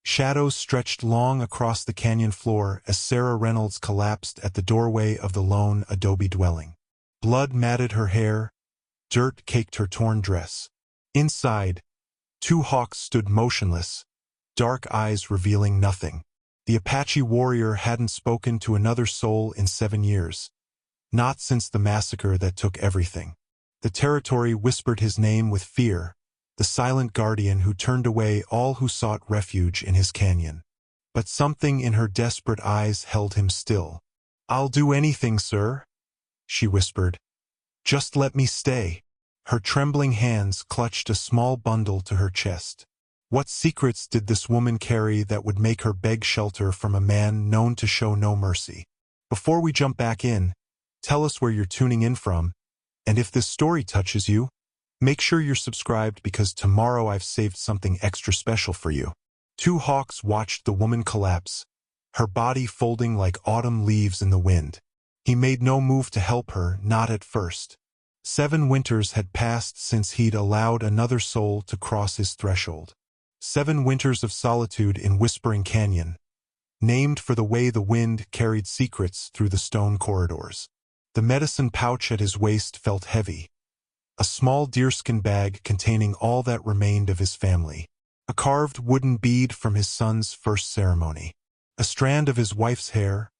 Shadows stretched long across the canyon floor as Sarah Reynolds collapsed at the doorway of the lone adobe dwelling. Blood matted her hair, dirt caked her torn dress. Inside, two hawks stood motionless, dark eyes revealing nothing. The Apache warrior hadn't spoken to another soul in 7 years, not since the massacre that took everything. The territory whispered his name with fear, the silent guardian who turned away all who sought refuge in his canyon. But something in her desperate eyes held him still. "I'll do anything, sir," she whispered. "Just let me stay." Her trembling hands clutched a small bundle to her chest. What secrets did this woman carry that would make her beg shelter from a man known to show no mercy? Before we jump back in, tell us where you're tuning in from, and if this story touches you, make sure you're subscribed because tomorrow I've saved something extra special for you. Two hawks watched the woman collapse, her body folding like autumn leaves in the wind. He made no move to help her, not at first. 7 winters had passed since he'd allowed another soul to cross his threshold. 7 winters of solitude in Whispering Canyon, named for the way the wind carried secrets through the stone corridors. The medicine pouch at his waist felt heavy, a small deerskin bag containing all that remained of his family, a carved wooden bead from his son's first ceremony, a strand of his wife's hair,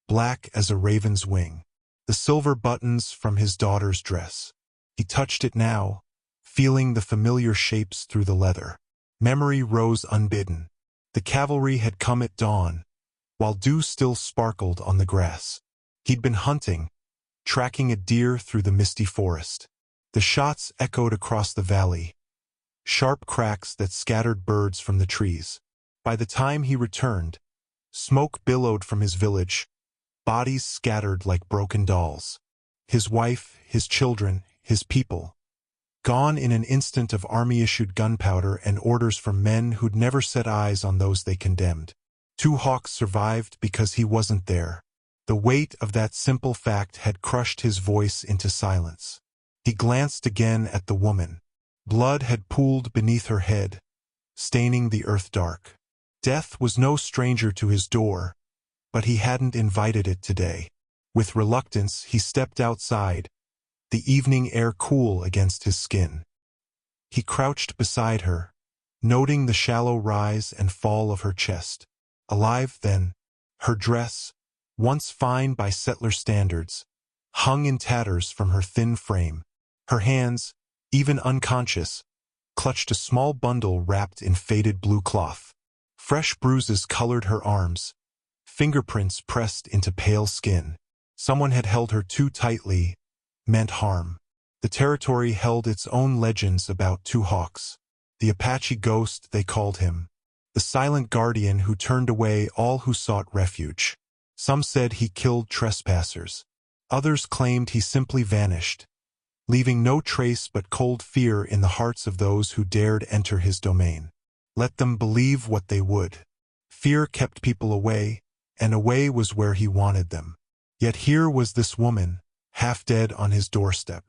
black as a raven's wing, the silver buttons from his daughter's dress. He touched it now, feeling the familiar shapes through the leather. Memory rose unbidden. The cavalry had come at dawn, while dew still sparkled on the grass. He'd been hunting, tracking a deer through the misty forest. The shots echoed across the valley, sharp cracks that scattered birds from the trees. By the time he returned, smoke billowed from his village, bodies scattered like broken dolls. His wife, his children, his people, gone in an instant of army-issued gunpowder and orders from men who'd never set eyes on those they condemned. Two hawks survived because he wasn't there. The weight of that simple fact had crushed his voice into silence. He glanced again at the woman. Blood had pooled beneath her head, staining the earth dark. Death was no stranger to his door, but he hadn't invited it today. With reluctance, he stepped outside, the evening air cool against his skin. He crouched beside her, noting the shallow rise and fall of her chest. Alive then, her dress, once fine by settler standards, hung in tatters from her thin frame. Her hands, even unconscious, clutched a small bundle wrapped in faded blue cloth. Fresh bruises colored her arms, fingerprints pressed into pale skin. Someone had held her too tightly, meant harm. The territory held its own legends about two hawks. The Apache ghost, they called him. The silent guardian who turned away all who sought refuge. Some said he killed trespassers. Others claimed he simply vanished, leaving no trace but cold fear in the hearts of those who dared enter his domain. Let them believe what they would. Fear kept people away, and away was where he wanted them. Yet here was this woman, half dead on his doorstep.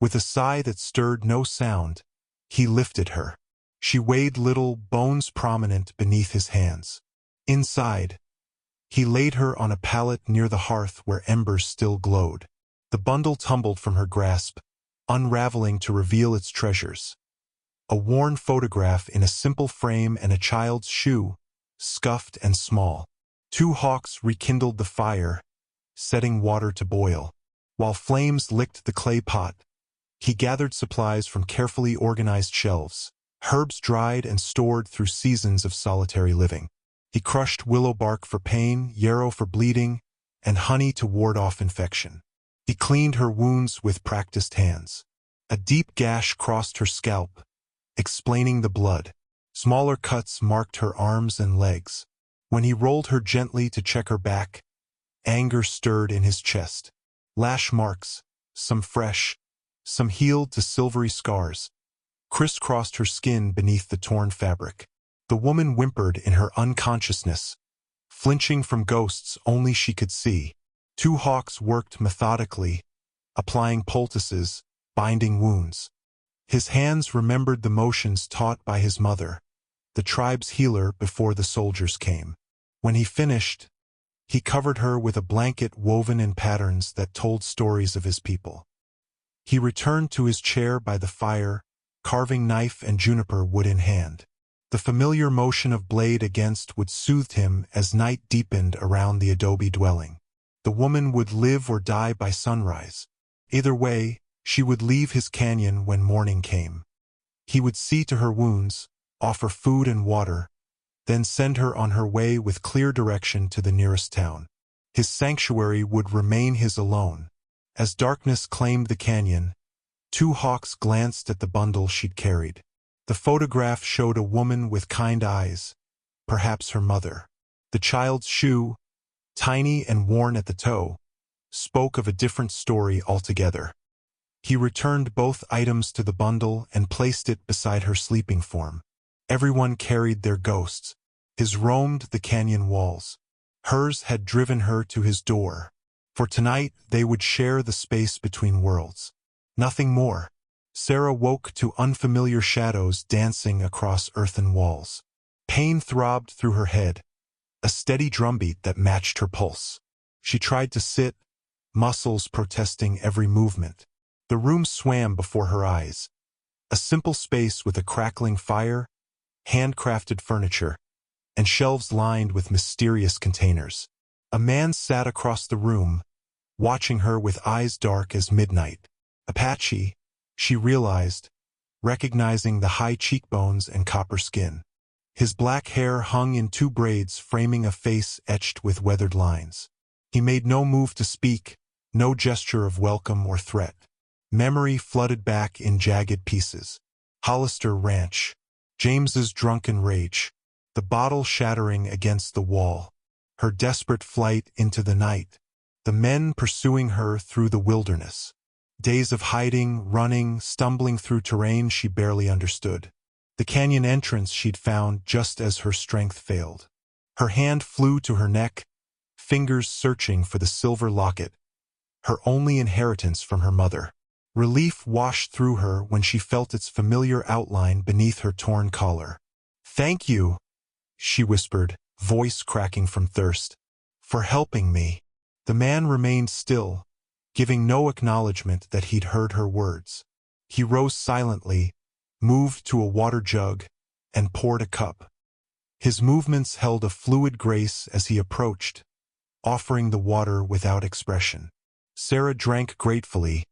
With a sigh that stirred no sound, he lifted her. She weighed little, bones prominent beneath his hands. Inside, he laid her on a pallet near the hearth where embers still glowed. The bundle tumbled from her grasp, unraveling to reveal its treasures. A worn photograph in a simple frame and a child's shoe, scuffed and small. Two hawks rekindled the fire, setting water to boil. While flames licked the clay pot, he gathered supplies from carefully organized shelves, herbs dried and stored through seasons of solitary living. He crushed willow bark for pain, yarrow for bleeding, and honey to ward off infection. He cleaned her wounds with practiced hands. A deep gash crossed her scalp, explaining the blood. Smaller cuts marked her arms and legs. When he rolled her gently to check her back, anger stirred in his chest. Lash marks, some fresh, some healed to silvery scars, crisscrossed her skin beneath the torn fabric. The woman whimpered in her unconsciousness, flinching from ghosts only she could see. Two hawks worked methodically, applying poultices, binding wounds. His hands remembered the motions taught by his mother, the the tribe's healer before the soldiers came. When he finished, he covered her with a blanket woven in patterns that told stories of his people. He returned to his chair by the fire, carving knife and juniper wood in hand. The familiar motion of blade against wood soothed him as night deepened around the adobe dwelling. The woman would live or die by sunrise. Either way, she would leave his canyon when morning came. He would see to her wounds, offer food and water, then send her on her way with clear direction to the nearest town. His sanctuary would remain his alone. As darkness claimed the canyon, two hawks glanced at the bundle she'd carried. The photograph showed a woman with kind eyes, perhaps her mother. The child's shoe, tiny and worn at the toe, spoke of a different story altogether. He returned both items to the bundle and placed it beside her sleeping form. Everyone carried their ghosts. His roamed the canyon walls. Hers had driven her to his door. For tonight they would share the space between worlds. Nothing more. Sarah woke to unfamiliar shadows dancing across earthen walls. Pain throbbed through her head, a steady drumbeat that matched her pulse. She tried to sit, muscles protesting every movement. The room swam before her eyes. A simple space with a crackling fire, handcrafted furniture, and shelves lined with mysterious containers. A man sat across the room, watching her with eyes dark as midnight. Apache, she realized, recognizing the high cheekbones and copper skin. His black hair hung in two braids framing a face etched with weathered lines. He made no move to speak, no gesture of welcome or threat. Memory flooded back in jagged pieces. Hollister Ranch, James's drunken rage, the bottle shattering against the wall, her desperate flight into the night, the men pursuing her through the wilderness. Days of hiding, running, stumbling through terrain she barely understood. The canyon entrance she'd found just as her strength failed. Her hand flew to her neck, fingers searching for the silver locket, her only inheritance from her mother. Relief washed through her when she felt its familiar outline beneath her torn collar. "Thank you," she whispered, voice cracking from thirst, "for helping me." The man remained still, giving no acknowledgement that he'd heard her words. He rose silently, moved to a water jug, and poured a cup. His movements held a fluid grace as he approached, offering the water without expression. Sarah drank gratefully,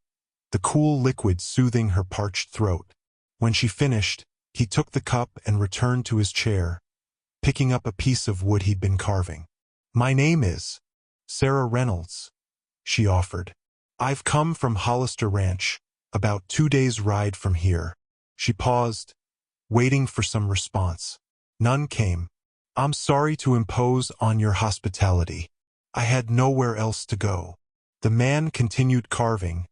the cool liquid soothing her parched throat. When she finished, he took the cup and returned to his chair, picking up a piece of wood he'd been carving. "My name is Sarah Reynolds," she offered. "I've come from Hollister Ranch, about 2 days' ride from here." She paused, waiting for some response. None came. "I'm sorry to impose on your hospitality. I had nowhere else to go." The man continued carving,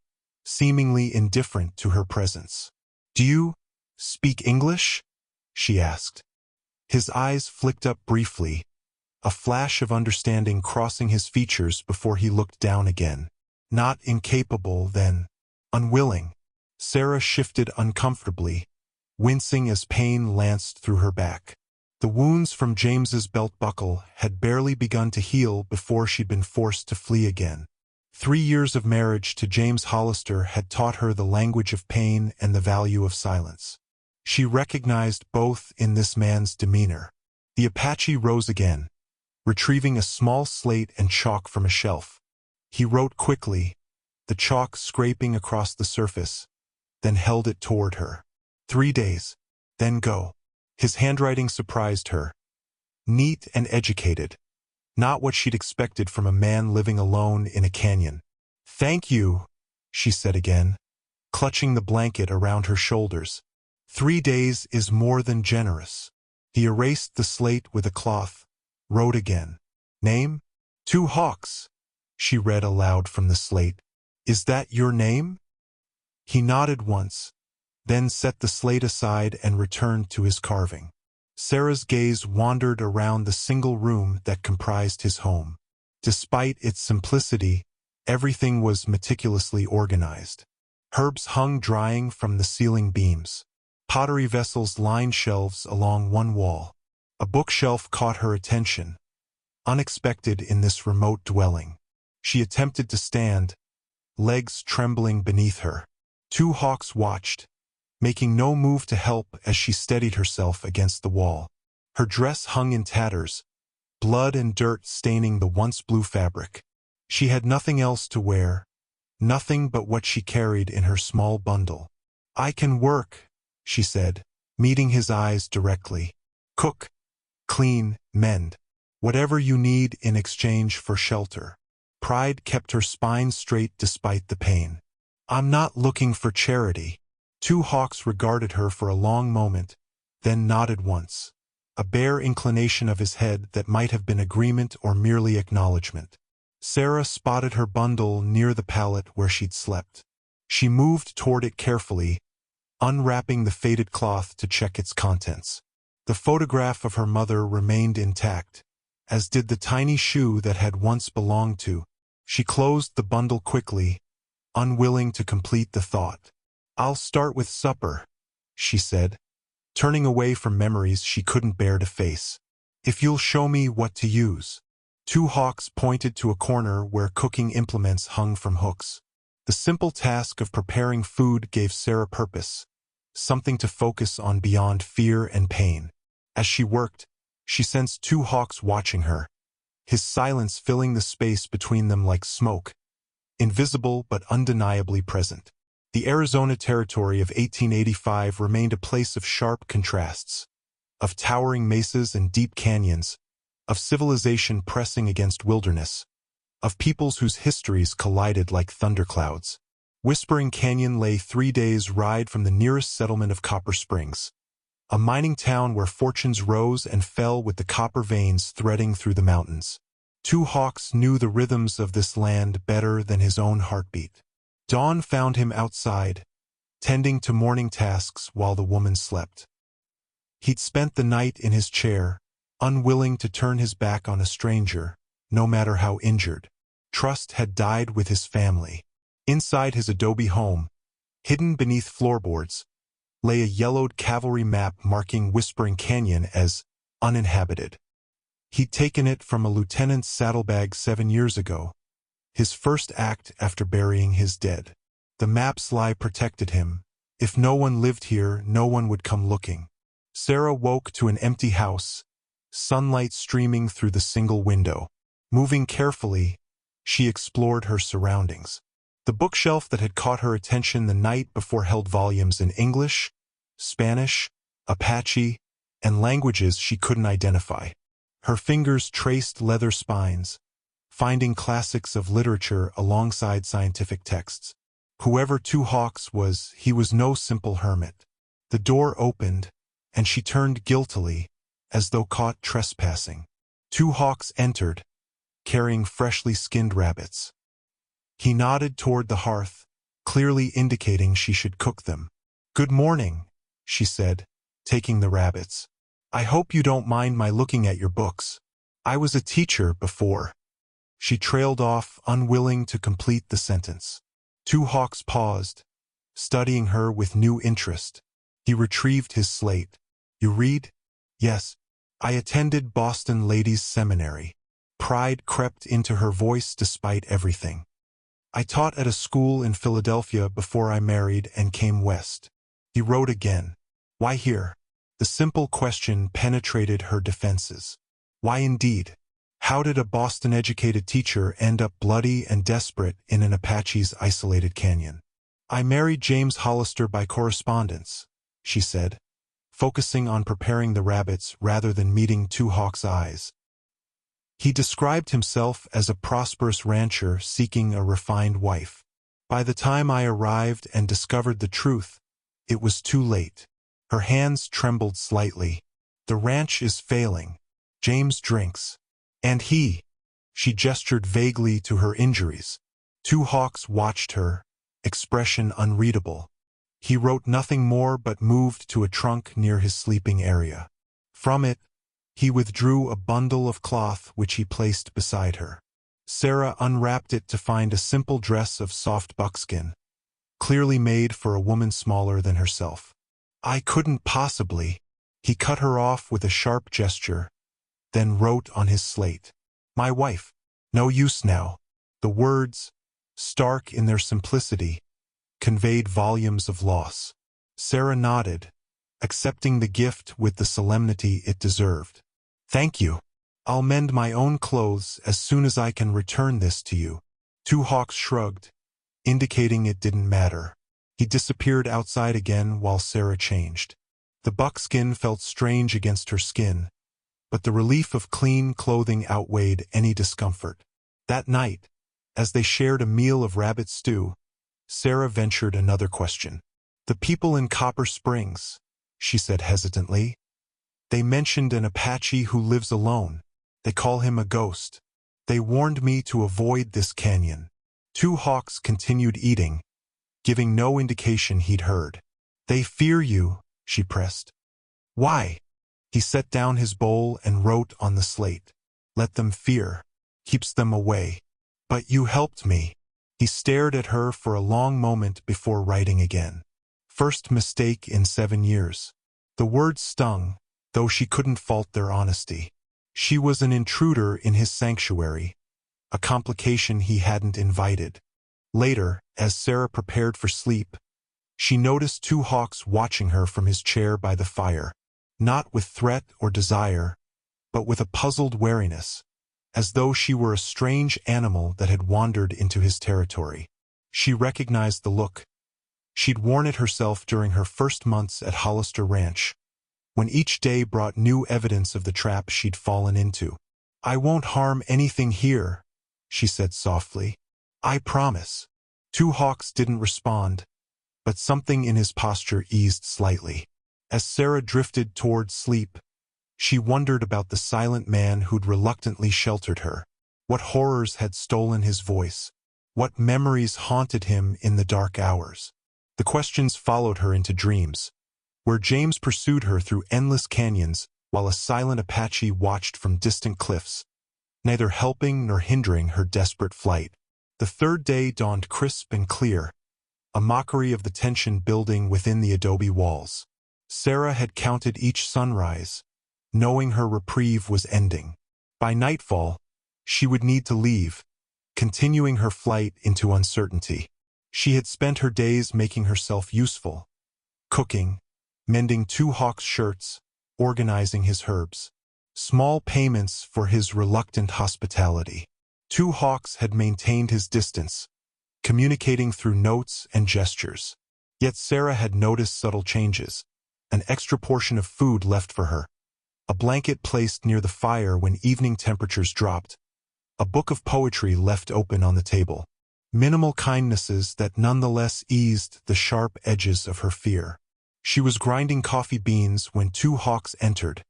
seemingly indifferent to her presence. "Do you speak English?" she asked. His eyes flicked up briefly, a flash of understanding crossing his features before he looked down again. Not incapable, then unwilling. Sarah shifted uncomfortably, wincing as pain lanced through her back. The wounds from James's belt buckle had barely begun to heal before she'd been forced to flee again. 3 years of marriage to James Hollister had taught her the language of pain and the value of silence. She recognized both in this man's demeanor. The Apache rose again, retrieving a small slate and chalk from a shelf. He wrote quickly, the chalk scraping across the surface, then held it toward her. 3 days, then go. His handwriting surprised her. Neat and educated. Not what she'd expected from a man living alone in a canyon. "Thank you," she said again, clutching the blanket around her shoulders. 3 days is more than generous. He erased the slate with a cloth, wrote again. "Name? 2 hawks," she read aloud from the slate. "Is that your name?" He nodded once, then set the slate aside and returned to his carving. Sarah's gaze wandered around the single room that comprised his home. Despite its simplicity, everything was meticulously organized. Herbs hung drying from the ceiling beams. Pottery vessels lined shelves along one wall. A bookshelf caught her attention, unexpected in this remote dwelling. She attempted to stand, legs trembling beneath her. Two hawks watched, making no move to help as she steadied herself against the wall. Her dress hung in tatters, blood and dirt staining the once blue fabric. She had nothing else to wear, nothing but what she carried in her small bundle. "I can work," she said, meeting his eyes directly. "Cook, clean, mend. Whatever you need in exchange for shelter." Pride kept her spine straight despite the pain. "I'm not looking for charity." Two hawks regarded her for a long moment, then nodded once, a bare inclination of his head that might have been agreement or merely acknowledgement. Sarah spotted her bundle near the pallet where she'd slept. She moved toward it carefully, unwrapping the faded cloth to check its contents. The photograph of her mother remained intact, as did the tiny shoe that had once belonged to. She closed the bundle quickly, unwilling to complete the thought. "I'll start with supper," she said, turning away from memories she couldn't bear to face. "If you'll show me what to use." Two hawks pointed to a corner where cooking implements hung from hooks. The simple task of preparing food gave Sarah purpose, something to focus on beyond fear and pain. As she worked, she sensed two hawks watching her, his silence filling the space between them like smoke, invisible but undeniably present. The Arizona Territory of 1885 remained a place of sharp contrasts, of towering mesas and deep canyons, of civilization pressing against wilderness, of peoples whose histories collided like thunderclouds. Whispering Canyon lay 3 days' ride from the nearest settlement of Copper Springs, a mining town where fortunes rose and fell with the copper veins threading through the mountains. Two hawks knew the rhythms of this land better than his own heartbeat. Dawn found him outside, tending to morning tasks while the woman slept. He'd spent the night in his chair, unwilling to turn his back on a stranger, no matter how injured. Trust had died with his family. Inside his adobe home, hidden beneath floorboards, lay a yellowed cavalry map marking Whispering Canyon as uninhabited. He'd taken it from a lieutenant's saddlebag 7 years ago, his first act after burying his dead. The map's lie protected him. If no one lived here, no one would come looking. Sarah woke to an empty house, sunlight streaming through the single window. Moving carefully, she explored her surroundings. The bookshelf that had caught her attention the night before held volumes in English, Spanish, Apache, and languages she couldn't identify. Her fingers traced leather spines, finding classics of literature alongside scientific texts. Whoever Two Hawks was, he was no simple hermit. The door opened, and she turned guiltily, as though caught trespassing. Two Hawks entered, carrying freshly skinned rabbits. He nodded toward the hearth, clearly indicating she should cook them. "Good morning," she said, taking the rabbits. "I hope you don't mind my looking at your books. I was a teacher before." She trailed off, unwilling to complete the sentence. Two Hawks paused, studying her with new interest. He retrieved his slate. "You read?" "Yes. I attended Boston Ladies' Seminary." Pride crept into her voice despite everything. "I taught at a school in Philadelphia before I married and came west." He wrote again. "Why here?" The simple question penetrated her defenses. Why indeed? How did a Boston-educated teacher end up bloody and desperate in an Apache's isolated canyon? "I married James Hollister by correspondence," she said, focusing on preparing the rabbits rather than meeting Two Hawks' eyes. He described himself as a prosperous rancher seeking a refined wife. By the time I arrived and discovered the truth, it was too late. Her hands trembled slightly. "The ranch is failing. James drinks. And she gestured vaguely to her injuries. Two Hawks watched her, expression unreadable. He wrote nothing more but moved to a trunk near his sleeping area. From it, he withdrew a bundle of cloth which he placed beside her. Sarah unwrapped it to find a simple dress of soft buckskin, clearly made for a woman smaller than herself. I couldn't possibly. He cut her off with a sharp gesture, then wrote on his slate. My wife. No use now. The words, stark in their simplicity, conveyed volumes of loss. Sarah nodded, accepting the gift with the solemnity it deserved. Thank you. I'll mend my own clothes as soon as I can return this to you. Two Hawks shrugged, indicating it didn't matter. He disappeared outside again while Sarah changed. The buckskin felt strange against her skin, but the relief of clean clothing outweighed any discomfort. That night, as they shared a meal of rabbit stew, Sarah ventured another question. The people in Copper Springs, she said hesitantly. They mentioned an Apache who lives alone. They call him a ghost. They warned me to avoid this canyon. Two Hawks continued eating, giving no indication he'd heard. They fear you, she pressed. Why? He set down his bowl and wrote on the slate. Let them fear. Keeps them away. But you helped me. He stared at her for a long moment before writing again. First mistake in 7 years. The words stung, though she couldn't fault their honesty. She was an intruder in his sanctuary, a complication he hadn't invited. Later, as Sarah prepared for sleep, she noticed Two Hawks watching her from his chair by the fire, not with threat or desire, but with a puzzled wariness, as though she were a strange animal that had wandered into his territory. She recognized the look. She'd worn it herself during her first months at Hollister Ranch, when each day brought new evidence of the trap she'd fallen into. I won't harm anything here, she said softly. I promise. Two Hawks didn't respond, but something in his posture eased slightly. As Sarah drifted toward sleep, she wondered about the silent man who'd reluctantly sheltered her. What horrors had stolen his voice? What memories haunted him in the dark hours? The questions followed her into dreams, where James pursued her through endless canyons while a silent Apache watched from distant cliffs, neither helping nor hindering her desperate flight. The third day dawned crisp and clear, a mockery of the tension building within the adobe walls. Sarah had counted each sunrise, knowing her reprieve was ending. By nightfall, she would need to leave, continuing her flight into uncertainty. She had spent her days making herself useful, cooking, mending Two Hawks' shirts, organizing his herbs. Small payments for his reluctant hospitality. Two Hawks had maintained his distance, communicating through notes and gestures. Yet Sarah had noticed subtle changes. An extra portion of food left for her, a blanket placed near the fire when evening temperatures dropped, a book of poetry left open on the table. Minimal kindnesses that nonetheless eased the sharp edges of her fear. She was grinding coffee beans when Two Hawks entered,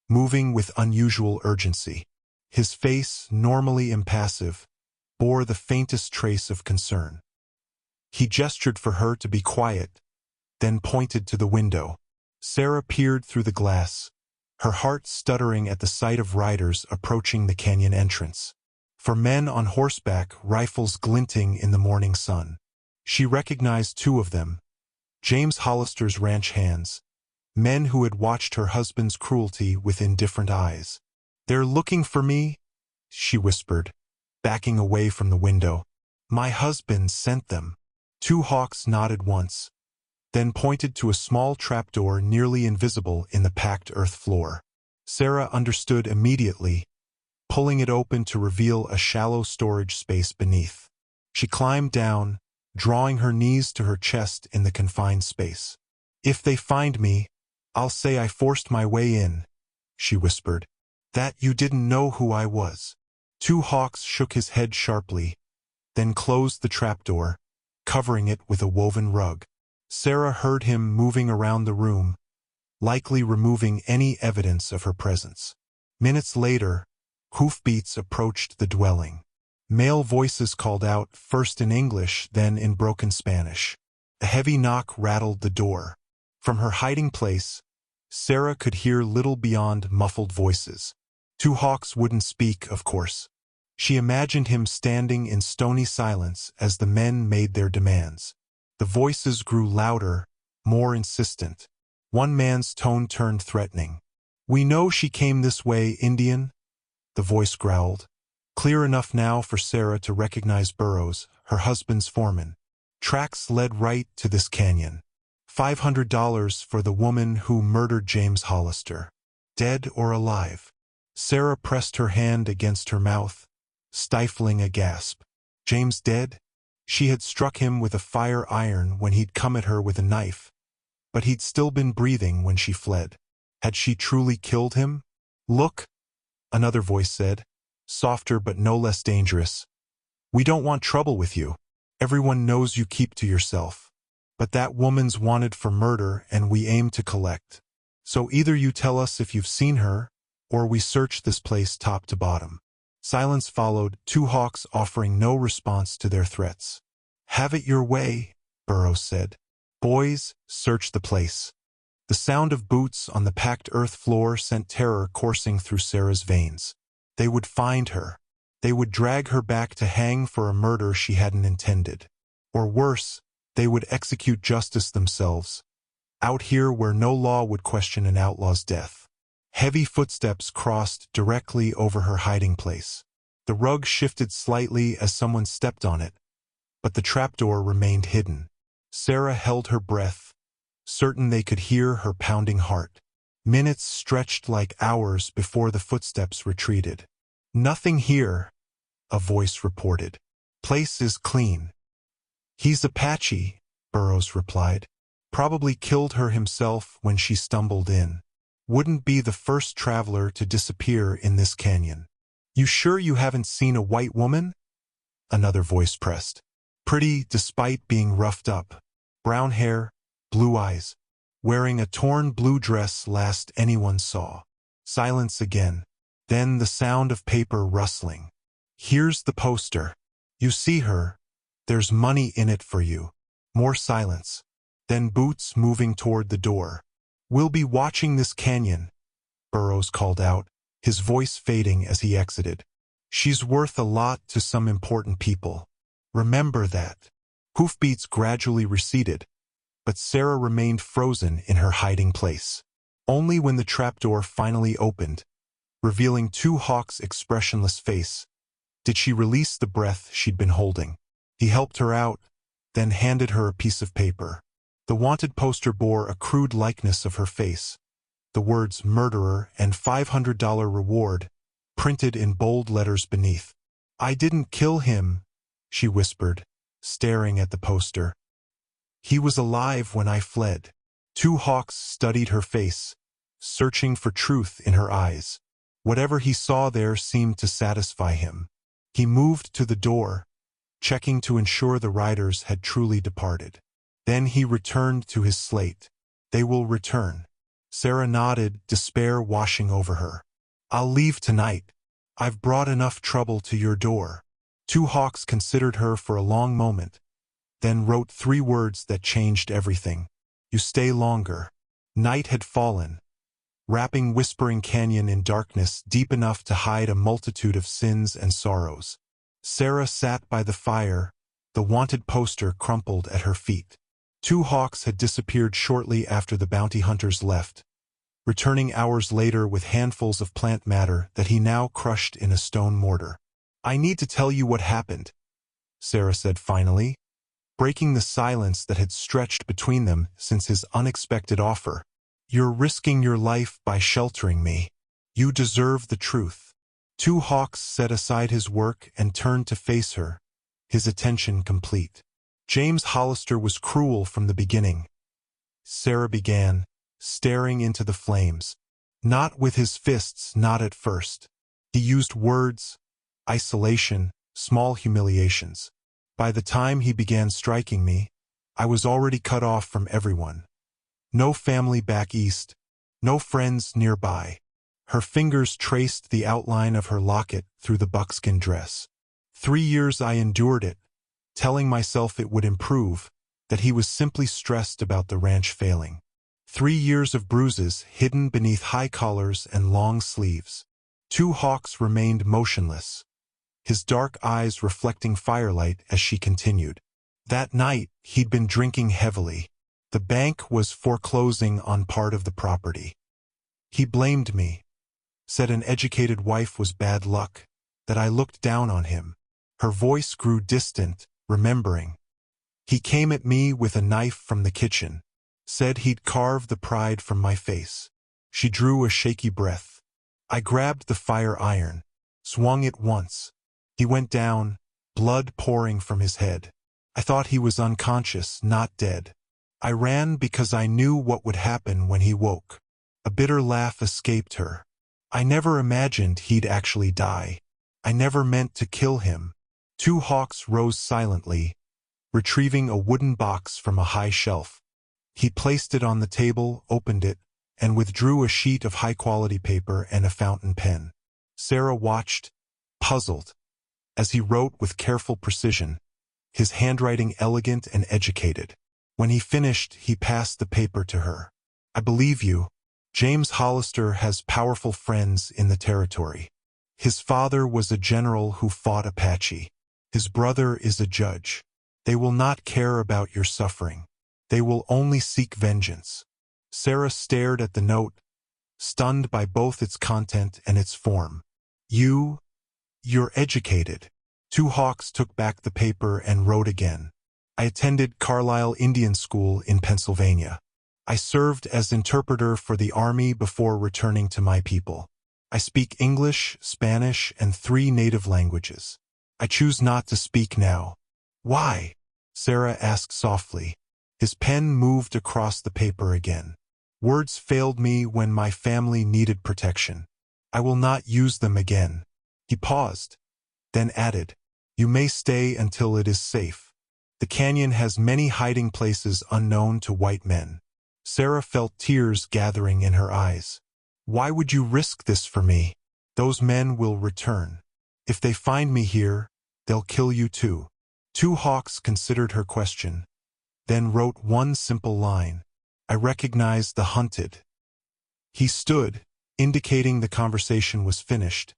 moving with unusual urgency. His face, normally impassive, bore the faintest trace of concern. He gestured for her to be quiet, then pointed to the window. Sarah peered through the glass, her heart stuttering at the sight of riders approaching the canyon entrance. For men on horseback, rifles glinting in the morning sun. She recognized 2 of them, James Hollister's ranch hands, men who had watched her husband's cruelty with indifferent eyes. They're looking for me, she whispered, backing away from the window. My husband sent them. Two Hawks nodded once, then pointed to a small trapdoor nearly invisible in the packed earth floor. Sarah understood immediately, pulling it open to reveal a shallow storage space beneath. She climbed down, drawing her knees to her chest in the confined space. If they find me, I'll say I forced my way in, she whispered. That you didn't know who I was. Two Hawks shook his head sharply, then closed the trapdoor, covering it with a woven rug. Sarah heard him moving around the room, likely removing any evidence of her presence. Minutes later, hoofbeats approached the dwelling. Male voices called out, first in English, then in broken Spanish. A heavy knock rattled the door. From her hiding place, Sarah could hear little beyond muffled voices. Two Hawks wouldn't speak, of course. She imagined him standing in stony silence as the men made their demands. The voices grew louder, more insistent. One man's tone turned threatening. "We know she came this way, Indian," the voice growled. Clear enough now for Sarah to recognize Burrows, her husband's foreman. Tracks led right to this canyon. $500 for the woman who murdered James Hollister. Dead or alive? Sarah pressed her hand against her mouth, stifling a gasp. James dead? She had struck him with a fire iron when he'd come at her with a knife, but he'd still been breathing when she fled. Had she truly killed him? "Look," another voice said, softer but no less dangerous. "We don't want trouble with you. Everyone knows you keep to yourself. But that woman's wanted for murder and we aim to collect. So either you tell us if you've seen her, or we search this place top to bottom." Silence followed, two hawks offering no response to their threats. "Have it your way," Burrows said. "Boys, search the place." The sound of boots on the packed earth floor sent terror coursing through Sarah's veins. They would find her. They would drag her back to hang for a murder she hadn't intended. Or worse, they would execute justice themselves, out here where no law would question an outlaw's death. Heavy footsteps crossed directly over her hiding place. The rug shifted slightly as someone stepped on it, but the trapdoor remained hidden. Sarah held her breath, certain they could hear her pounding heart. Minutes stretched like hours before the footsteps retreated. "Nothing here," a voice reported. "Place is clean." "He's Apache," Burrows replied. "Probably killed her himself when she stumbled in. Wouldn't be the first traveler to disappear in this canyon." "You sure you haven't seen a white woman?" another voice pressed. "Pretty despite being roughed up. Brown hair, blue eyes, wearing a torn blue dress last anyone saw." Silence again. Then the sound of paper rustling. "Here's the poster. You see her. There's money in it for you." More silence. Then boots moving toward the door. "We'll be watching this canyon," Burrows called out, his voice fading as he exited. "She's worth a lot to some important people. Remember that." Hoofbeats gradually receded, but Sarah remained frozen in her hiding place. Only when the trapdoor finally opened, revealing two hawks' expressionless face, did she release the breath she'd been holding. He helped her out, then handed her a piece of paper. The wanted poster bore a crude likeness of her face, the words "murderer" and $500 reward printed in bold letters beneath. "I didn't kill him," she whispered, staring at the poster. "He was alive when I fled." Two hawks studied her face, searching for truth in her eyes. Whatever he saw there seemed to satisfy him. He moved to the door, checking to ensure the riders had truly departed. Then he returned to his slate. "They will return." Sarah nodded, despair washing over her. "I'll leave tonight. I've brought enough trouble to your door." Two hawks considered her for a long moment, then wrote 3 words that changed everything. "You stay longer." Night had fallen, wrapping Whispering Canyon in darkness deep enough to hide a multitude of sins and sorrows. Sarah sat by the fire, the wanted poster crumpled at her feet. Two hawks had disappeared shortly after the bounty hunters left, returning hours later with handfuls of plant matter that he now crushed in a stone mortar. "I need to tell you what happened," Sarah said finally, breaking the silence that had stretched between them since his unexpected offer. "You're risking your life by sheltering me. You deserve the truth." Two hawks set aside his work and turned to face her, his attention complete. "James Hollister was cruel from the beginning," Sarah began, staring into the flames. "Not with his fists, not at first. He used words, isolation, small humiliations. By the time he began striking me, I was already cut off from everyone. No family back east, no friends nearby." Her fingers traced the outline of her locket through the buckskin dress. 3 years I endured it, telling myself it would improve, that he was simply stressed about the ranch failing. 3 years of bruises hidden beneath high collars and long sleeves. Two hawks remained motionless, his dark eyes reflecting firelight as she continued. "That night, he'd been drinking heavily. The bank was foreclosing on part of the property. He blamed me, said an educated wife was bad luck, that I looked down on him. Her voice grew distant, remembering. He came at me with a knife from the kitchen, said he'd carve the pride from my face. She drew a shaky breath. I grabbed the fire iron, swung it once. He went down, blood pouring from his head. I thought he was unconscious, not dead. I ran because I knew what would happen when he woke. A bitter laugh escaped her. I never imagined he'd actually die. I never meant to kill him. Two hawks rose silently, retrieving a wooden box from a high shelf. He placed it on the table, opened it, and withdrew a sheet of high-quality paper and a fountain pen. Sarah watched, puzzled, as he wrote with careful precision, his handwriting elegant and educated. When he finished, he passed the paper to her. I believe you. James Hollister has powerful friends in the territory. His father was a general who fought Apache. His brother is a judge. They will not care about your suffering. They will only seek vengeance. Sarah stared at the note, stunned by both its content and its form. You're educated. Two hawks took back the paper and wrote again. I attended Carlisle Indian School in Pennsylvania. I served as interpreter for the Army before returning to my people. I speak English, Spanish, and 3 native languages. I choose not to speak now. Why? Sarah asked softly. His pen moved across the paper again. Words failed me when my family needed protection. I will not use them again. He paused, then added, You may stay until it is safe. The canyon has many hiding places unknown to white men. Sarah felt tears gathering in her eyes. Why would you risk this for me? Those men will return. If they find me here, they'll kill you too. Two hawks considered her question, then wrote one simple line. I recognize the hunted. He stood, indicating the conversation was finished,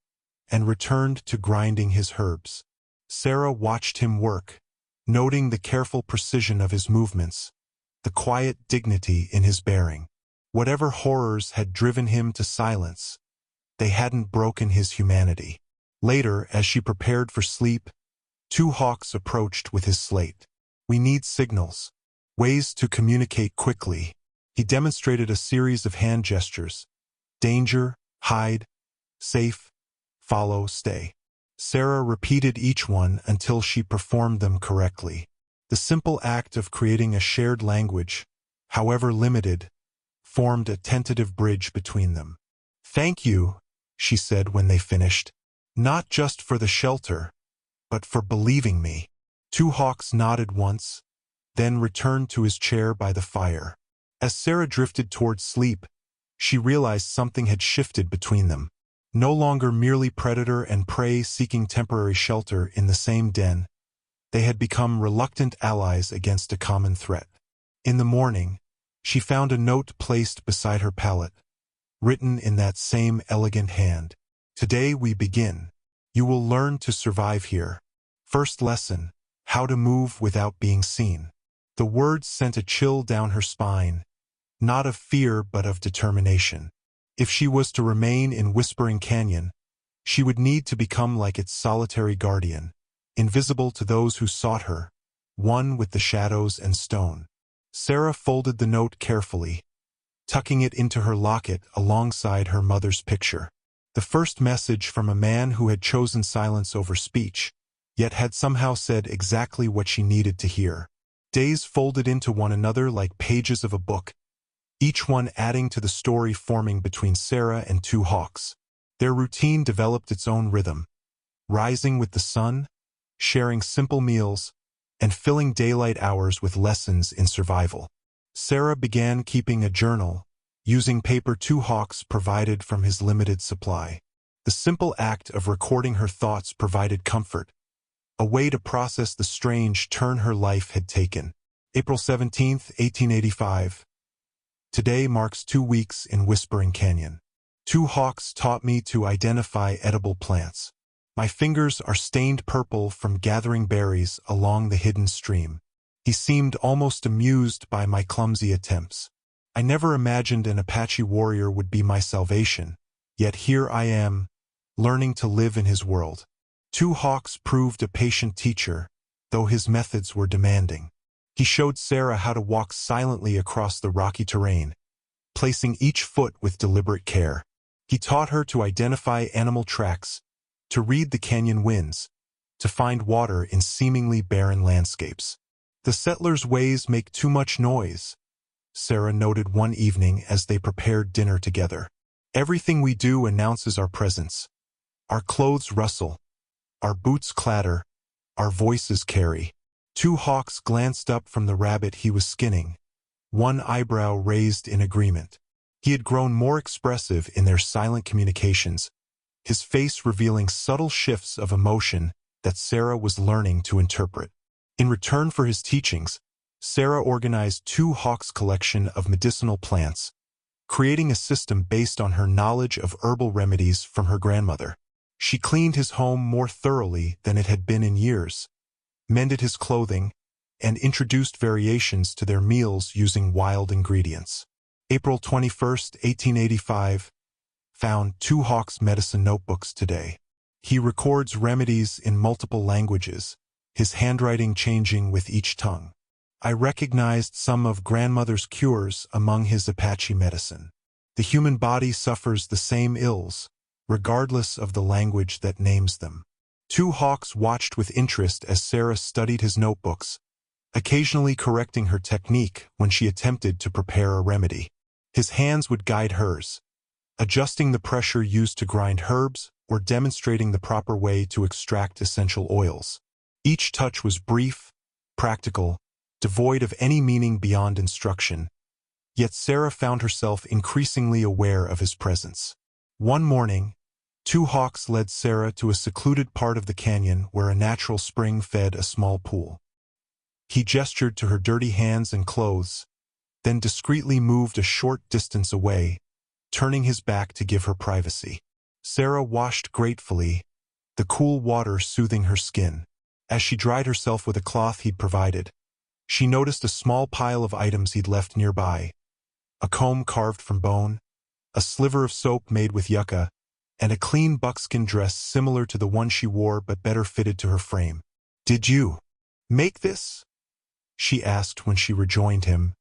and returned to grinding his herbs. Sarah watched him work, noting the careful precision of his movements, the quiet dignity in his bearing. Whatever horrors had driven him to silence, they hadn't broken his humanity. Later, as she prepared for sleep, two hawks approached with his slate. We need signals, ways to communicate quickly. He demonstrated a series of hand gestures. Danger, hide, safe, follow, stay. Sarah repeated each one until she performed them correctly. The simple act of creating a shared language, however limited, formed a tentative bridge between them. Thank you, she said when they finished, not just for the shelter, but for believing me. Two hawks nodded once, then returned to his chair by the fire. As Sarah drifted toward sleep, she realized something had shifted between them. No longer merely predator and prey seeking temporary shelter in the same den, they had become reluctant allies against a common threat. In the morning, she found a note placed beside her pallet, written in that same elegant hand. Today we begin. You will learn to survive here. First lesson, how to move without being seen. The words sent a chill down her spine, not of fear but of determination. If she was to remain in Whispering Canyon, she would need to become like its solitary guardian, invisible to those who sought her, one with the shadows and stone. Sarah folded the note carefully, tucking it into her locket alongside her mother's picture. The first message from a man who had chosen silence over speech, yet had somehow said exactly what she needed to hear. Days folded into one another like pages of a book, each one adding to the story forming between Sarah and two hawks. Their routine developed its own rhythm, rising with the sun, sharing simple meals, and filling daylight hours with lessons in survival. Sarah began keeping a journal, using paper two hawks provided from his limited supply. The simple act of recording her thoughts provided comfort, a way to process the strange turn her life had taken. April 17, 1885. Today marks 2 weeks in Whispering Canyon. Two hawks taught me to identify edible plants. My fingers are stained purple from gathering berries along the hidden stream. He seemed almost amused by my clumsy attempts. I never imagined an Apache warrior would be my salvation, yet here I am, learning to live in his world. Two Hawks proved a patient teacher, though his methods were demanding. He showed Sarah how to walk silently across the rocky terrain, placing each foot with deliberate care. He taught her to identify animal tracks, to read the canyon winds, to find water in seemingly barren landscapes. "The settlers' ways make too much noise," Sarah noted one evening as they prepared dinner together. "Everything we do announces our presence. Our clothes rustle, our boots clatter, our voices carry." Two Hawks glanced up from the rabbit he was skinning, one eyebrow raised in agreement. He had grown more expressive in their silent communications, his face revealing subtle shifts of emotion that Sarah was learning to interpret. In return for his teachings, Sarah organized Two Hawks' collection of medicinal plants, creating a system based on her knowledge of herbal remedies from her grandmother. She cleaned his home more thoroughly than it had been in years, mended his clothing, and introduced variations to their meals using wild ingredients. April 21, 1885, found Two Hawks' medicine notebooks today. He records remedies in multiple languages, his handwriting changing with each tongue. I recognized some of grandmother's cures among his Apache medicine. The human body suffers the same ills, regardless of the language that names them. Two Hawks watched with interest as Sarah studied his notebooks, occasionally correcting her technique when she attempted to prepare a remedy. His hands would guide hers, adjusting the pressure used to grind herbs or demonstrating the proper way to extract essential oils. Each touch was brief, practical, devoid of any meaning beyond instruction, yet Sarah found herself increasingly aware of his presence. One morning, Two Hawks led Sarah to a secluded part of the canyon where a natural spring fed a small pool. He gestured to her dirty hands and clothes, then discreetly moved a short distance away, turning his back to give her privacy. Sarah washed gratefully, the cool water soothing her skin. As she dried herself with a cloth he'd provided, she noticed a small pile of items he'd left nearby: a comb carved from bone, a sliver of soap made with yucca, and a clean buckskin dress similar to the one she wore but better fitted to her frame. "Did you make this?" she asked when she rejoined him,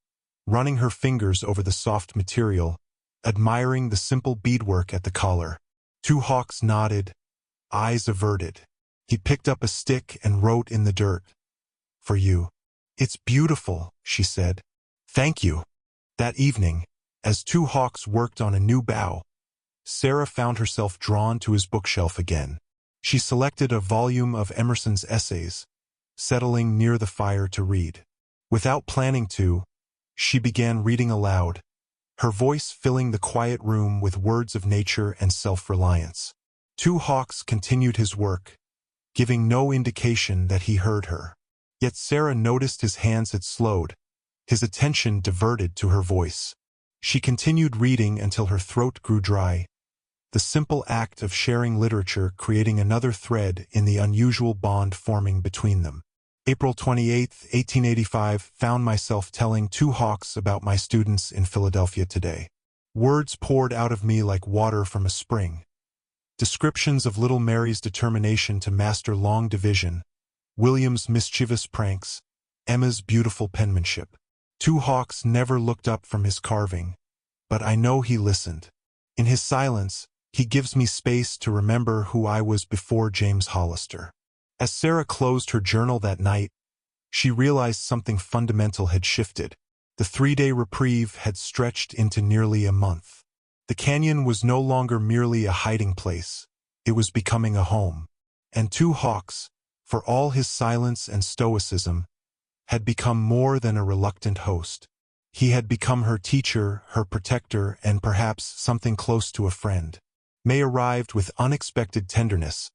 running her fingers over the soft material, admiring the simple beadwork at the collar. Two Hawks nodded, eyes averted. He picked up a stick and wrote in the dirt, "For you." "It's beautiful," she said. "Thank you." That evening, as Two Hawks worked on a new bow, Sarah found herself drawn to his bookshelf again. She selected a volume of Emerson's essays, settling near the fire to read. Without planning to, she began reading aloud, her voice filling the quiet room with words of nature and self-reliance. Two Hawks continued his work, giving no indication that he heard her. Yet Sarah noticed his hands had slowed, his attention diverted to her voice. She continued reading until her throat grew dry, the simple act of sharing literature creating another thread in the unusual bond forming between them. April 28, 1885, found myself telling Two Hawks about my students in Philadelphia today. Words poured out of me like water from a spring. Descriptions of little Mary's determination to master long division, William's mischievous pranks, Emma's beautiful penmanship. Two Hawks never looked up from his carving, but I know he listened. In his silence, he gives me space to remember who I was before James Hollister. As Sarah closed her journal that night, she realized something fundamental had shifted. The 3-day reprieve had stretched into nearly a month. The canyon was no longer merely a hiding place, it was becoming a home. And Two Hawks, for all his silence and stoicism, had become more than a reluctant host. He had become her teacher, her protector, and perhaps something close to a friend. May arrived with unexpected tenderness,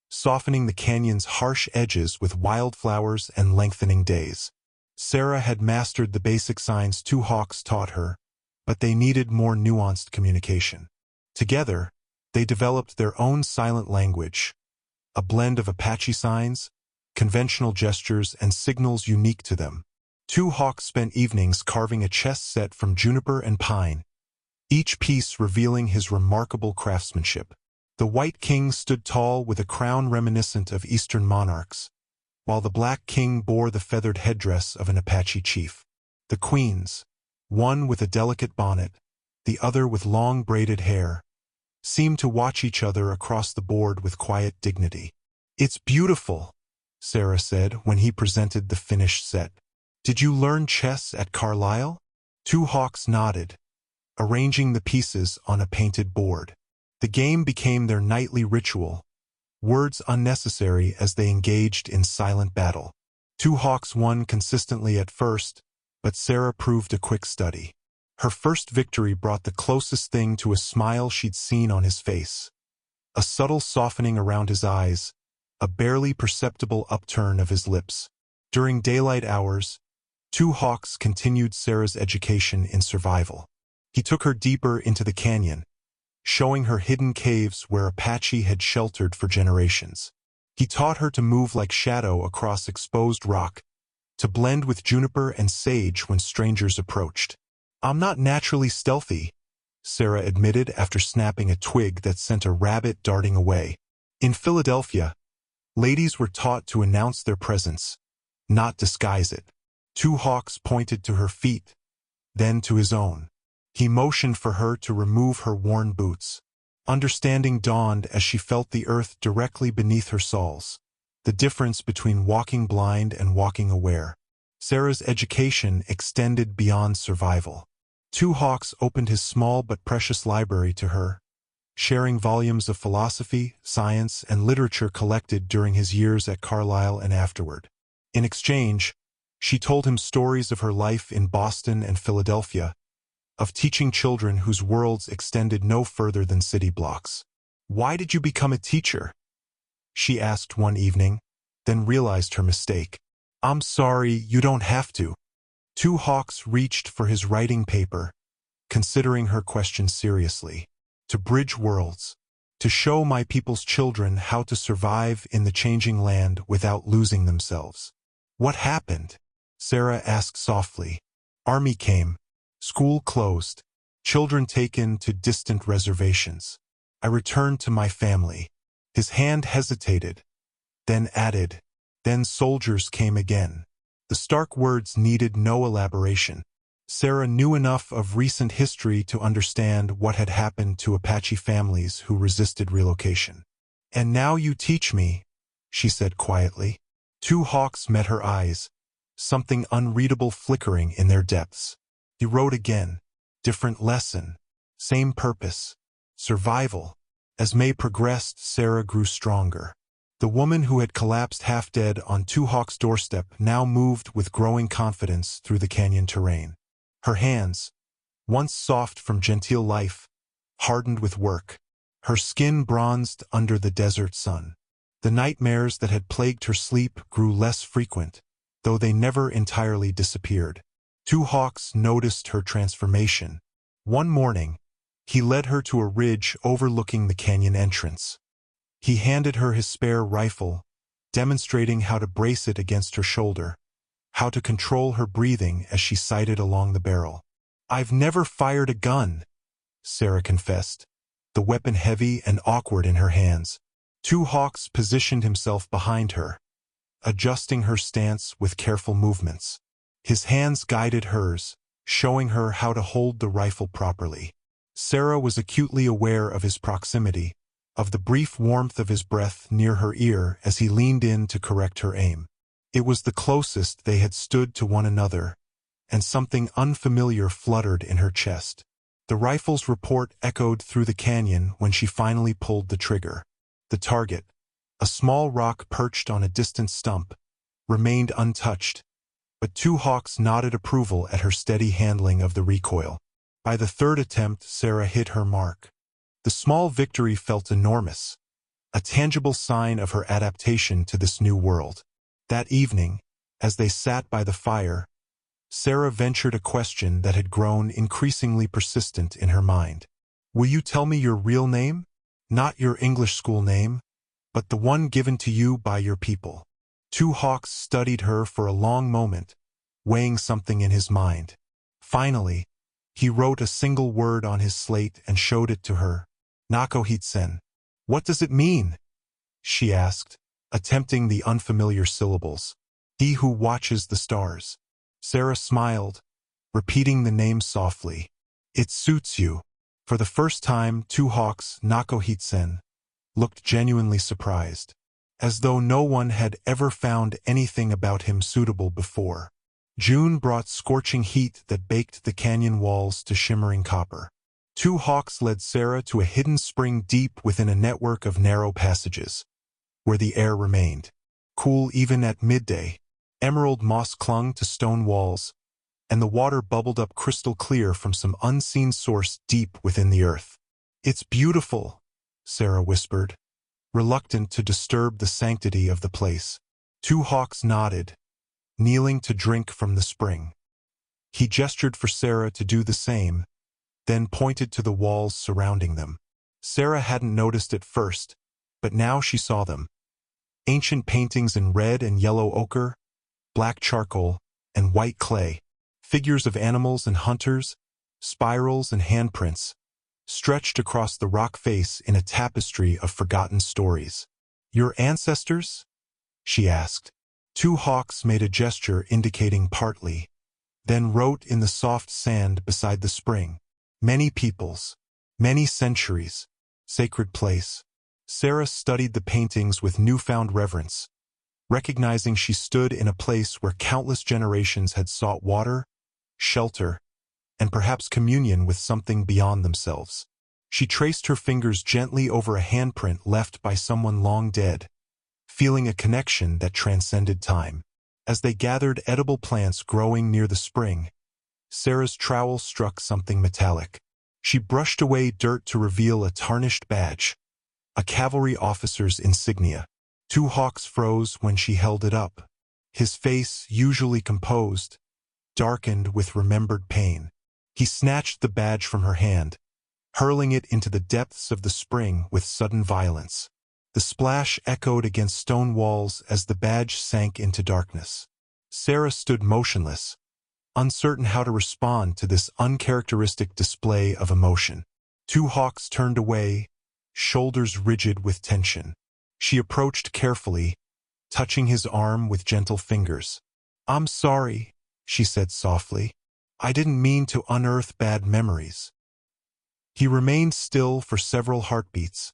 softening the canyon's harsh edges with wildflowers and lengthening days. Sarah had mastered the basic signs Two Hawks taught her, but they needed more nuanced communication. Together, they developed their own silent language, a blend of Apache signs, conventional gestures, and signals unique to them. Two hawks spent evenings carving a chess set from juniper and pine, each piece revealing his remarkable craftsmanship. The White King stood tall with a crown reminiscent of Eastern monarchs, while the Black King bore the feathered headdress of an Apache chief. The queens, one with a delicate bonnet, the other with long braided hair, seemed to watch each other across the board with quiet dignity. "It's beautiful," Sarah said when he presented the finished set. "Did you learn chess at Carlisle?" Two hawks nodded, arranging the pieces on a painted board. The game became their nightly ritual, words unnecessary as they engaged in silent battle. Two hawks won consistently at first, but Sarah proved a quick study. Her first victory brought the closest thing to a smile she'd seen on his face. A subtle softening around his eyes, a barely perceptible upturn of his lips. During daylight hours, Two Hawks continued Sarah's education in survival. He took her deeper into the canyon, showing her hidden caves where Apache had sheltered for generations. He taught her to move like shadow across exposed rock, to blend with juniper and sage when strangers approached. "I'm not naturally stealthy," Sarah admitted after snapping a twig that sent a rabbit darting away. In Philadelphia, ladies were taught to announce their presence, not disguise it. Two Hawks pointed to her feet, then to his own. He motioned for her to remove her worn boots. Understanding dawned as she felt the earth directly beneath her soles, the difference between walking blind and walking aware. Sarah's education extended beyond survival. Two Hawks opened his small but precious library to her, sharing volumes of philosophy, science, and literature collected during his years at Carlisle and afterward. In exchange, she told him stories of her life in Boston and Philadelphia, of teaching children whose worlds extended no further than city blocks. "Why did you become a teacher?" she asked one evening, then realized her mistake. "I'm sorry, you don't have to." Two Hawks reached for his writing paper, considering her question seriously. "To bridge worlds, to show my people's children how to survive in the changing land without losing themselves." "What happened?" Sarah asked softly. "Army came. School closed. Children taken to distant reservations. I returned to my family." His hand hesitated, then added, "Then soldiers came again." The stark words needed no elaboration. Sarah knew enough of recent history to understand what had happened to Apache families who resisted relocation. "And now you teach me," she said quietly. Two Hawks met her eyes, something unreadable flickering in their depths. He wrote again. Different lesson. Same purpose. Survival. As May progressed, Sarah grew stronger. The woman who had collapsed half-dead on Two Hawks' doorstep now moved with growing confidence through the canyon terrain. Her hands, once soft from genteel life, hardened with work. Her skin bronzed under the desert sun. The nightmares that had plagued her sleep grew less frequent, though they never entirely disappeared. Two Hawks noticed her transformation. One morning, he led her to a ridge overlooking the canyon entrance. He handed her his spare rifle, demonstrating how to brace it against her shoulder, how to control her breathing as she sighted along the barrel. "I've never fired a gun," Sarah confessed, the weapon heavy and awkward in her hands. Two Hawks positioned himself behind her, adjusting her stance with careful movements. His hands guided hers, showing her how to hold the rifle properly. Sarah was acutely aware of his proximity, of the brief warmth of his breath near her ear as he leaned in to correct her aim. It was the closest they had stood to one another, and something unfamiliar fluttered in her chest. The rifle's report echoed through the canyon when she finally pulled the trigger. The target, a small rock perched on a distant stump, remained untouched, but Two Hawks nodded approval at her steady handling of the recoil. By the third attempt, Sarah hit her mark. The small victory felt enormous, a tangible sign of her adaptation to this new world. That evening, as they sat by the fire, Sarah ventured a question that had grown increasingly persistent in her mind. "Will you tell me your real name? Not your English school name, but the one given to you by your people." Two Hawks studied her for a long moment, weighing something in his mind. Finally, he wrote a single word on his slate and showed it to her. Nakohitsen. What does it mean? She asked, attempting the unfamiliar syllables. He who watches the stars. Sarah smiled, repeating the name softly. It suits you. For the first time, Two Hawks, Nakohitsen, looked genuinely surprised, as though no one had ever found anything about him suitable before. June brought scorching heat that baked the canyon walls to shimmering copper. Two Hawks led Sarah to a hidden spring deep within a network of narrow passages, where the air remained cool even at midday. Emerald moss clung to stone walls, and the water bubbled up crystal clear from some unseen source deep within the earth. It's beautiful, Sarah whispered, reluctant to disturb the sanctity of the place. Two Hawks nodded, kneeling to drink from the spring. He gestured for Sarah to do the same, then pointed to the walls surrounding them. Sarah hadn't noticed at first, but now she saw them. Ancient paintings in red and yellow ochre, black charcoal, and white clay, figures of animals and hunters, spirals and handprints, stretched across the rock face in a tapestry of forgotten stories. Your ancestors? She asked. Two Hawks made a gesture indicating partly, then wrote in the soft sand beside the spring. Many peoples, many centuries, sacred place. Sarah studied the paintings with newfound reverence, recognizing she stood in a place where countless generations had sought water, shelter, and perhaps communion with something beyond themselves. She traced her fingers gently over a handprint left by someone long dead, feeling a connection that transcended time. As they gathered edible plants growing near the spring, Sarah's trowel struck something metallic. She brushed away dirt to reveal a tarnished badge, a cavalry officer's insignia. Two Hawks froze when she held it up, his face, usually composed, darkened with remembered pain. He snatched the badge from her hand, hurling it into the depths of the spring with sudden violence. The splash echoed against stone walls as the badge sank into darkness. Sarah stood motionless, uncertain how to respond to this uncharacteristic display of emotion. Two Hawks turned away, shoulders rigid with tension. She approached carefully, touching his arm with gentle fingers. I'm sorry, she said softly. I didn't mean to unearth bad memories. He remained still for several heartbeats,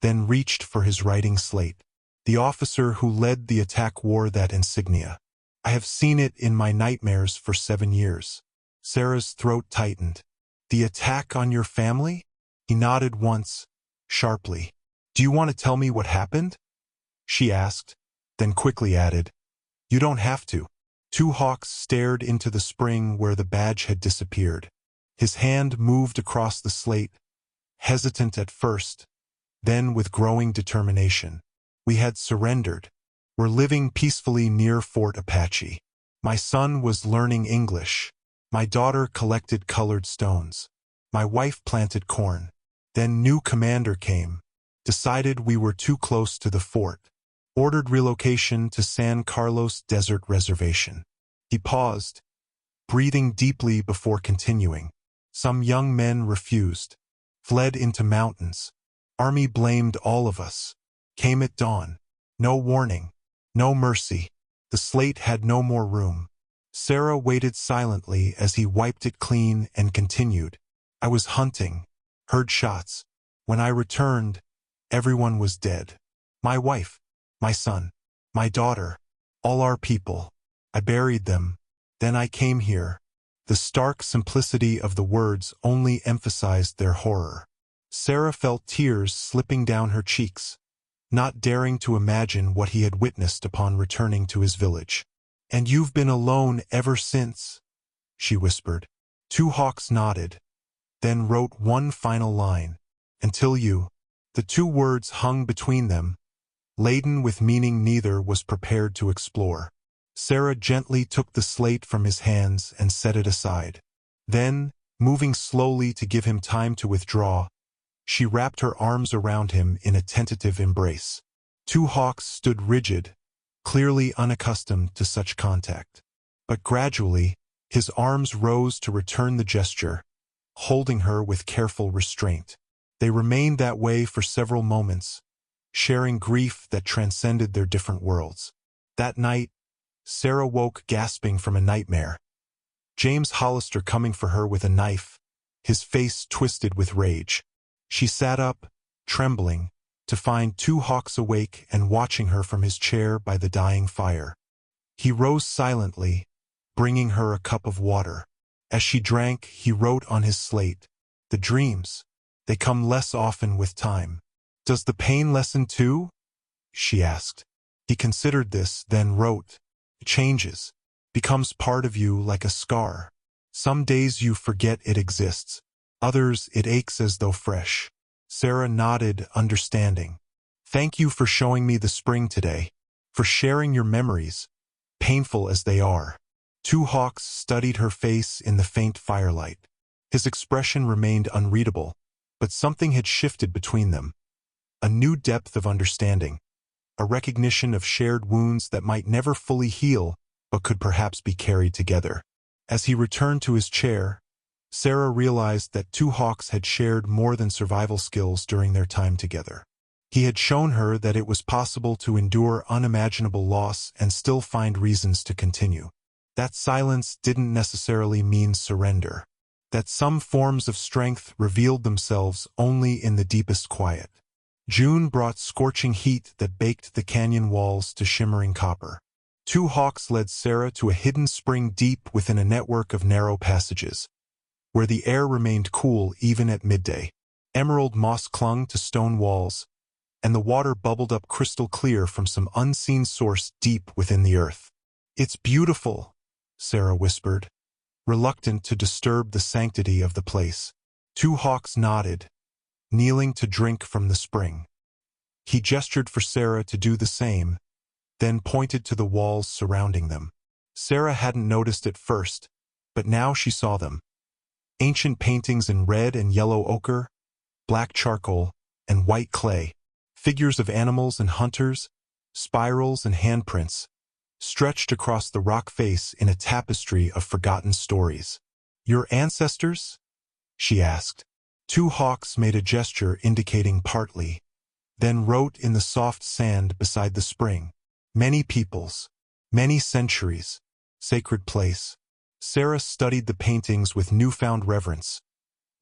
then reached for his writing slate. The officer who led the attack wore that insignia. I have seen it in my nightmares for 7 years. Sarah's throat tightened. The attack on your family? He nodded once, sharply. Do you want to tell me what happened? She asked, then quickly added, You don't have to. Two Hawks stared into the spring where the badge had disappeared. His hand moved across the slate, hesitant at first, then with growing determination. We had surrendered. We're living peacefully near Fort Apache. My son was learning English. My daughter collected colored stones. My wife planted corn. Then new commander came, decided we were too close to the fort, ordered relocation to San Carlos Desert Reservation. He paused, breathing deeply before continuing. Some young men refused, fled into mountains. Army blamed all of us. Came at dawn. No warning. No mercy. The slate had no more room. Sarah waited silently as he wiped it clean and continued. I was hunting, heard shots. When I returned, everyone was dead. My wife, my son, my daughter, all our people. I buried them. Then I came here. The stark simplicity of the words only emphasized their horror. Sarah felt tears slipping down her cheeks, not daring to imagine what he had witnessed upon returning to his village. And you've been alone ever since, she whispered. Two Hawks nodded, then wrote one final line. Until you. The two words hung between them, laden with meaning neither was prepared to explore. Sarah gently took the slate from his hands and set it aside. Then, moving slowly to give him time to withdraw, she wrapped her arms around him in a tentative embrace. Two Hawks stood rigid, clearly unaccustomed to such contact. But gradually, his arms rose to return the gesture, holding her with careful restraint. They remained that way for several moments, sharing grief that transcended their different worlds. That night, Sarah woke gasping from a nightmare. James Hollister coming for her with a knife, his face twisted with rage. She sat up, trembling, to find two hawks awake and watching her from his chair by the dying fire. He rose silently, bringing her a cup of water. As she drank, he wrote on his slate, "The dreams, they come less often with time." "Does the pain lessen too?" she asked. He considered this, then wrote, "It changes, becomes part of you like a scar. Some days you forget it exists, others it aches as though fresh." Sarah nodded, understanding. "Thank you for showing me the spring today, for sharing your memories, painful as they are." Two hawks studied her face in the faint firelight. His expression remained unreadable, but something had shifted between them. A new depth of understanding, a recognition of shared wounds that might never fully heal, but could perhaps be carried together. As he returned to his chair, Sarah realized that Two Hawks had shared more than survival skills during their time together. He had shown her that it was possible to endure unimaginable loss and still find reasons to continue. That silence didn't necessarily mean surrender. That some forms of strength revealed themselves only in the deepest quiet. June brought scorching heat that baked the canyon walls to shimmering copper. Two Hawks led Sarah to a hidden spring deep within a network of narrow passages, where the air remained cool even at midday. Emerald moss clung to stone walls, and the water bubbled up crystal clear from some unseen source deep within the earth. "It's beautiful," Sarah whispered, reluctant to disturb the sanctity of the place. Two Hawks nodded, kneeling to drink from the spring. He gestured for Sarah to do the same, then pointed to the walls surrounding them. Sarah hadn't noticed at first, but now she saw them. Ancient paintings in red and yellow ochre, black charcoal, and white clay, figures of animals and hunters, spirals and handprints, stretched across the rock face in a tapestry of forgotten stories. "Your ancestors?" she asked. Two Hawks made a gesture indicating partly, then wrote in the soft sand beside the spring, "Many peoples, many centuries, sacred place." Sarah studied the paintings with newfound reverence,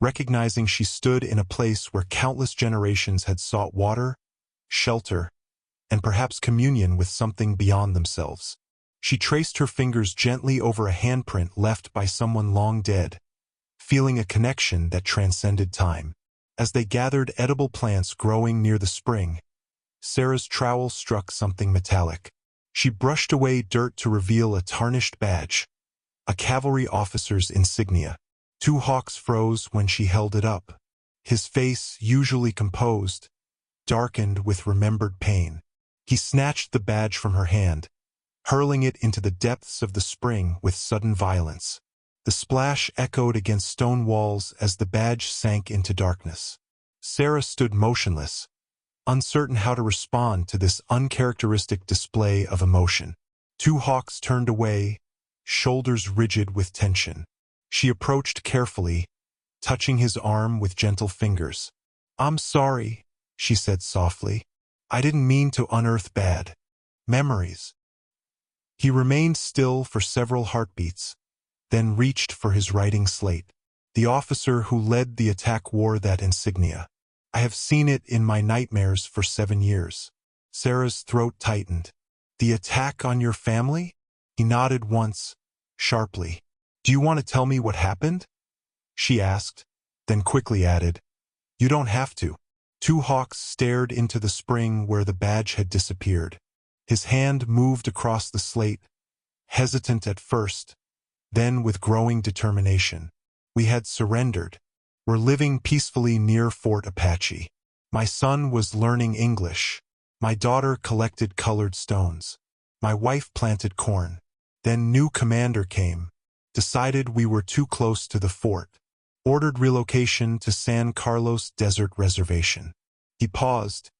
recognizing she stood in a place where countless generations had sought water, shelter, and perhaps communion with something beyond themselves. She traced her fingers gently over a handprint left by someone long dead, feeling a connection that transcended time. As they gathered edible plants growing near the spring, Sarah's trowel struck something metallic. She brushed away dirt to reveal a tarnished badge, a cavalry officer's insignia. Two Hawks froze when she held it up. His face, usually composed, darkened with remembered pain. He snatched the badge from her hand, hurling it into the depths of the spring with sudden violence. The splash echoed against stone walls as the badge sank into darkness. Sarah stood motionless, uncertain how to respond to this uncharacteristic display of emotion. Two Hawks turned away, shoulders rigid with tension. She approached carefully, touching his arm with gentle fingers. "I'm sorry," she said softly. "I didn't mean to unearth bad memories." He remained still for several heartbeats, then reached for his writing slate. The officer who led the attack wore that insignia. "I have seen it in my nightmares for 7 years." Sarah's throat tightened. "The attack on your family?" He nodded once, sharply. "Do you want to tell me what happened?" she asked, then quickly added, "You don't have to." Two Hawks stared into the spring where the badge had disappeared. His hand moved across the slate, hesitant at first, then with growing determination. "We had surrendered. We're living peacefully near Fort Apache. My son was learning English. My daughter collected colored stones. My wife planted corn. Then new commander came, decided we were too close to the fort, ordered relocation to San Carlos Desert Reservation." He paused,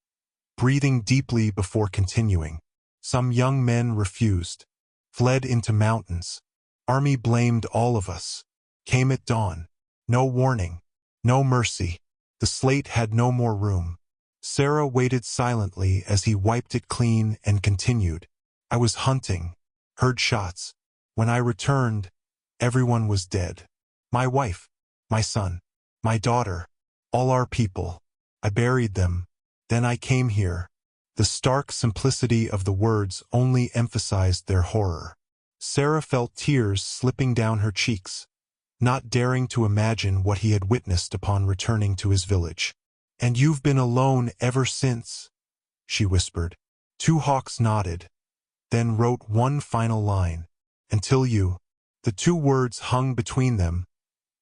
breathing deeply before continuing. "Some young men refused, fled into mountains, Army blamed all of us. Came at dawn. No warning. No mercy. The slate had no more room. Sarah waited silently as he wiped it clean and continued. I was hunting. Heard shots. When I returned, everyone was dead. My wife. My son. My daughter. All our people. I buried them. Then I came here. The stark simplicity of the words only emphasized their horror. Sarah felt tears slipping down her cheeks, not daring to imagine what he had witnessed upon returning to his village. And you've been alone ever since, she whispered. Two Hawks nodded, then wrote one final line. Until you. The two words hung between them,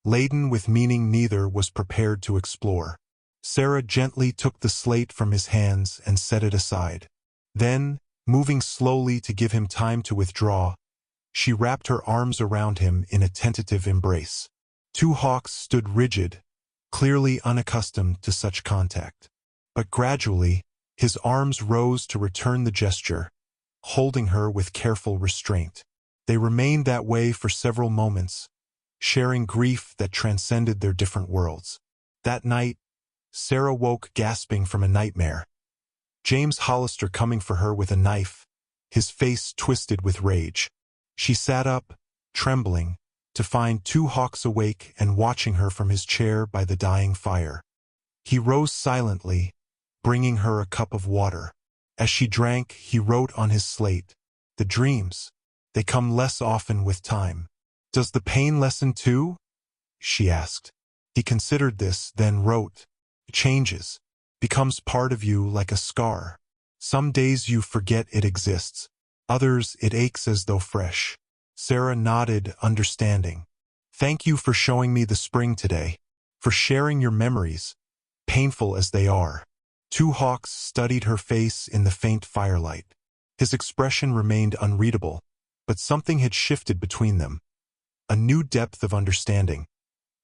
laden with meaning neither was prepared to explore. Sarah gently took the slate from his hands and set it aside. Then, moving slowly to give him time to withdraw, she wrapped her arms around him in a tentative embrace. Two Hawks stood rigid, clearly unaccustomed to such contact. But gradually, his arms rose to return the gesture, holding her with careful restraint. They remained that way for several moments, sharing grief that transcended their different worlds. That night, Sarah woke gasping from a nightmare. James Hollister coming for her with a knife, his face twisted with rage. She sat up, trembling, to find Two Hawks awake and watching her from his chair by the dying fire. He rose silently, bringing her a cup of water. As she drank, he wrote on his slate, "The dreams, they come less often with time." "Does the pain lessen too?" she asked. He considered this, then wrote, "It changes, becomes part of you like a scar. Some days you forget it exists, others it aches as though fresh." Sarah nodded, understanding. "Thank you for showing me the spring today, for sharing your memories, painful as they are." Two Hawks studied her face in the faint firelight. His expression remained unreadable, but something had shifted between them. A new depth of understanding,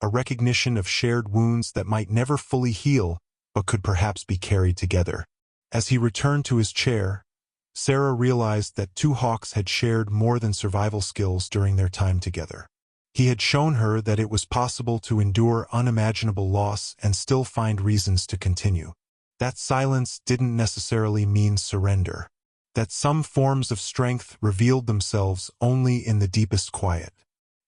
a recognition of shared wounds that might never fully heal, but could perhaps be carried together. As he returned to his chair, Sarah realized that Two Hawks had shared more than survival skills during their time together. He had shown her that it was possible to endure unimaginable loss and still find reasons to continue. That silence didn't necessarily mean surrender. That some forms of strength revealed themselves only in the deepest quiet.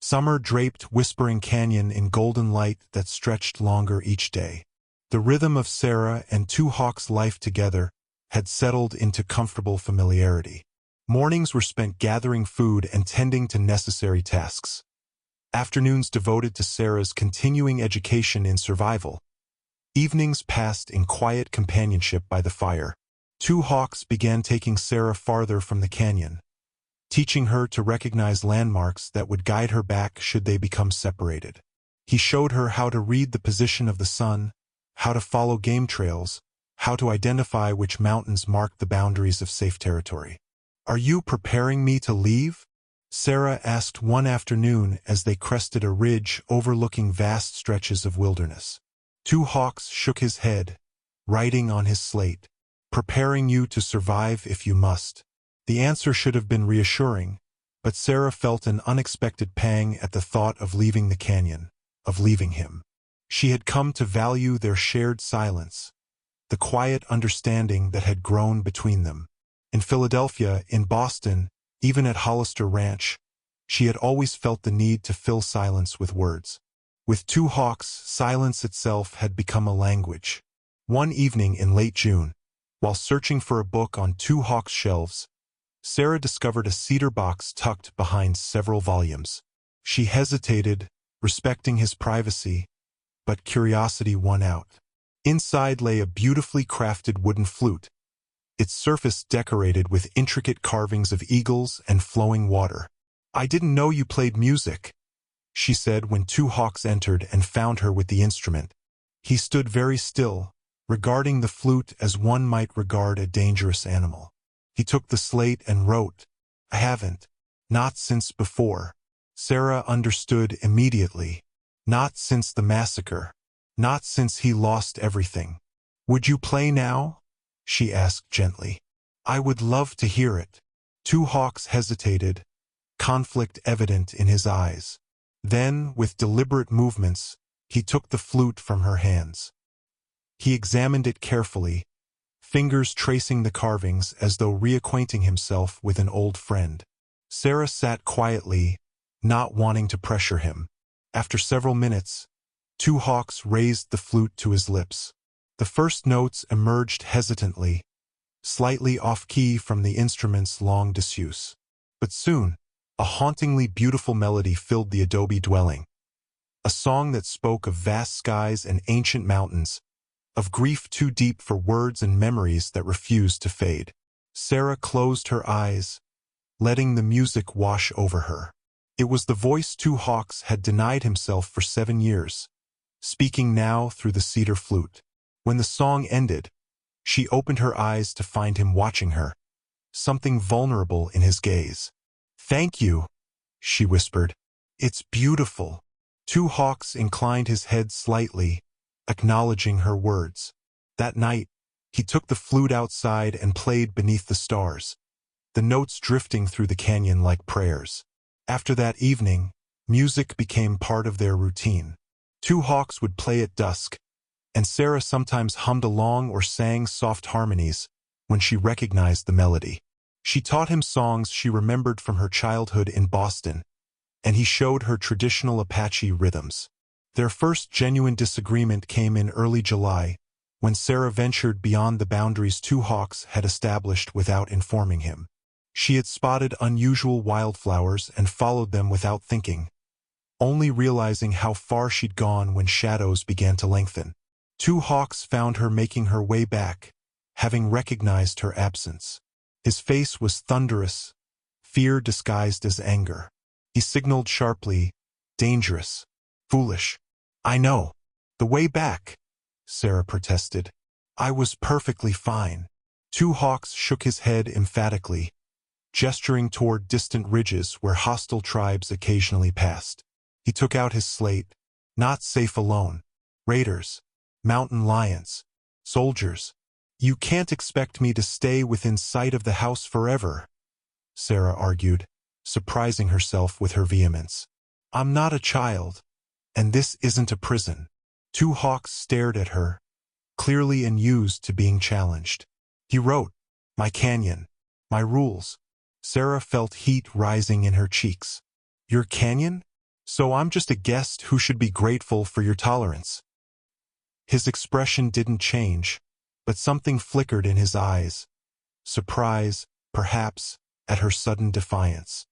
Summer draped Whispering Canyon in golden light that stretched longer each day. The rhythm of Sarah and Two Hawks' life together had settled into comfortable familiarity. Mornings were spent gathering food and tending to necessary tasks. Afternoons devoted to Sarah's continuing education in survival. Evenings passed in quiet companionship by the fire. Two Hawks began taking Sarah farther from the canyon, teaching her to recognize landmarks that would guide her back should they become separated. He showed her how to read the position of the sun, how to follow game trails, how to identify which mountains marked the boundaries of safe territory. "Are you preparing me to leave?" Sarah asked one afternoon as they crested a ridge overlooking vast stretches of wilderness. Two Hawks shook his head, writing on his slate, "Preparing you to survive if you must." The answer should have been reassuring, but Sarah felt an unexpected pang at the thought of leaving the canyon, of leaving him. She had come to value their shared silence, the quiet understanding that had grown between them. In Philadelphia, in Boston, even at Hollister Ranch, she had always felt the need to fill silence with words. With Two Hawks, silence itself had become a language. One evening in late June, while searching for a book on Two Hawks' shelves, Sarah discovered a cedar box tucked behind several volumes. She hesitated, respecting his privacy, but curiosity won out. Inside lay a beautifully crafted wooden flute, its surface decorated with intricate carvings of eagles and flowing water. "I didn't know you played music," she said when Two Hawks entered and found her with the instrument. He stood very still, regarding the flute as one might regard a dangerous animal. He took the slate and wrote, "I haven't. Not since before." Sarah understood immediately. Not since the massacre. Not since he lost everything. "Would you play now?" she asked gently. "I would love to hear it." Two Hawks hesitated, conflict evident in his eyes. Then, with deliberate movements, he took the flute from her hands. He examined it carefully, fingers tracing the carvings as though reacquainting himself with an old friend. Sarah sat quietly, not wanting to pressure him. After several minutes, Two Hawks raised the flute to his lips. The first notes emerged hesitantly, slightly off-key from the instrument's long disuse. But soon, a hauntingly beautiful melody filled the adobe dwelling. A song that spoke of vast skies and ancient mountains, of grief too deep for words and memories that refused to fade. Sarah closed her eyes, letting the music wash over her. It was the voice Two Hawks had denied himself for 7 years, speaking now through the cedar flute. When the song ended, she opened her eyes to find him watching her, something vulnerable in his gaze. "Thank you," she whispered. "It's beautiful." Two Hawks inclined his head slightly, acknowledging her words. That night, he took the flute outside and played beneath the stars, the notes drifting through the canyon like prayers. After that evening, music became part of their routine. Two Hawks would play at dusk, and Sarah sometimes hummed along or sang soft harmonies when she recognized the melody. She taught him songs she remembered from her childhood in Boston, and he showed her traditional Apache rhythms. Their first genuine disagreement came in early July, when Sarah ventured beyond the boundaries Two Hawks had established without informing him. She had spotted unusual wildflowers and followed them without thinking, only realizing how far she'd gone when shadows began to lengthen. Two Hawks found her making her way back, having recognized her absence. His face was thunderous, fear disguised as anger. He signaled sharply, "Dangerous. Foolish." "I know. The way back," Sarah protested. "I was perfectly fine." Two Hawks shook his head emphatically, gesturing toward distant ridges where hostile tribes occasionally passed. He took out his slate. "Not safe alone. Raiders. Mountain lions. Soldiers. You can't expect me to stay within sight of the house forever," Sarah argued, surprising herself with her vehemence. "I'm not a child, and this isn't a prison." Two Hawks stared at her, clearly unused to being challenged. He wrote, "My canyon. My rules." Sarah felt heat rising in her cheeks. "Your canyon? So I'm just a guest who should be grateful for your tolerance." His expression didn't change, but something flickered in his eyes. Surprise, perhaps, at her sudden defiance.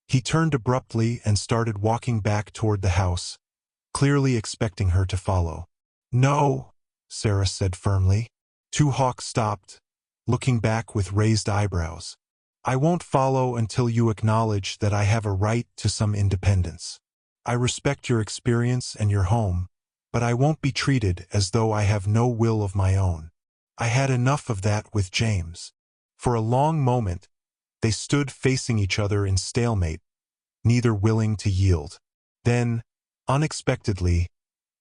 He turned abruptly and started walking back toward the house, clearly expecting her to follow. "No," Sarah said firmly. Two Hawks stopped, looking back with raised eyebrows. "I won't follow until you acknowledge that I have a right to some independence. I respect your experience and your home, but I won't be treated as though I have no will of my own." I had enough of that with James. For a long moment, they stood facing each other in stalemate, neither willing to yield. Then, unexpectedly,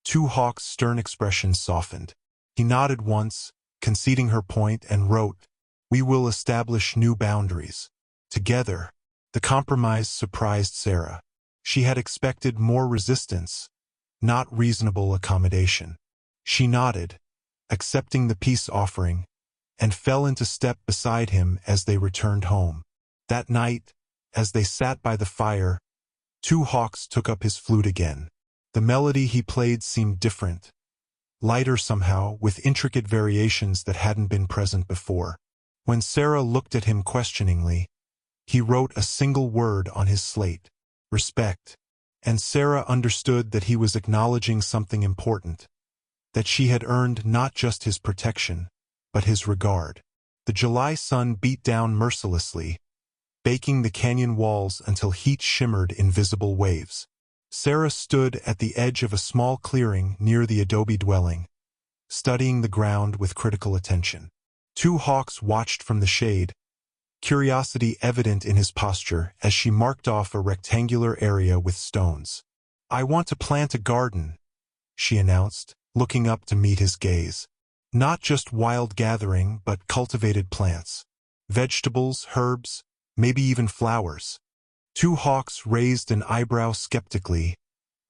Two Hawks' stern expression softened. He nodded once, conceding her point, and wrote, "We will establish new boundaries. Together." The compromise surprised Sarah. She had expected more resistance, not reasonable accommodation. She nodded, accepting the peace offering, and fell into step beside him as they returned home. That night, as they sat by the fire, Two Hawks took up his flute again. The melody he played seemed different, lighter somehow, with intricate variations that hadn't been present before. When Sarah looked at him questioningly, he wrote a single word on his slate: "Respect." And Sarah understood that he was acknowledging something important, that she had earned not just his protection, but his regard. The July sun beat down mercilessly, baking the canyon walls until heat shimmered in visible waves. Sarah stood at the edge of a small clearing near the adobe dwelling, studying the ground with critical attention. Two Hawks watched from the shade, curiosity evident in his posture as she marked off a rectangular area with stones. "I want to plant a garden," she announced, looking up to meet his gaze. "Not just wild gathering, but cultivated plants. Vegetables, herbs, maybe even flowers." Two hawks raised an eyebrow skeptically,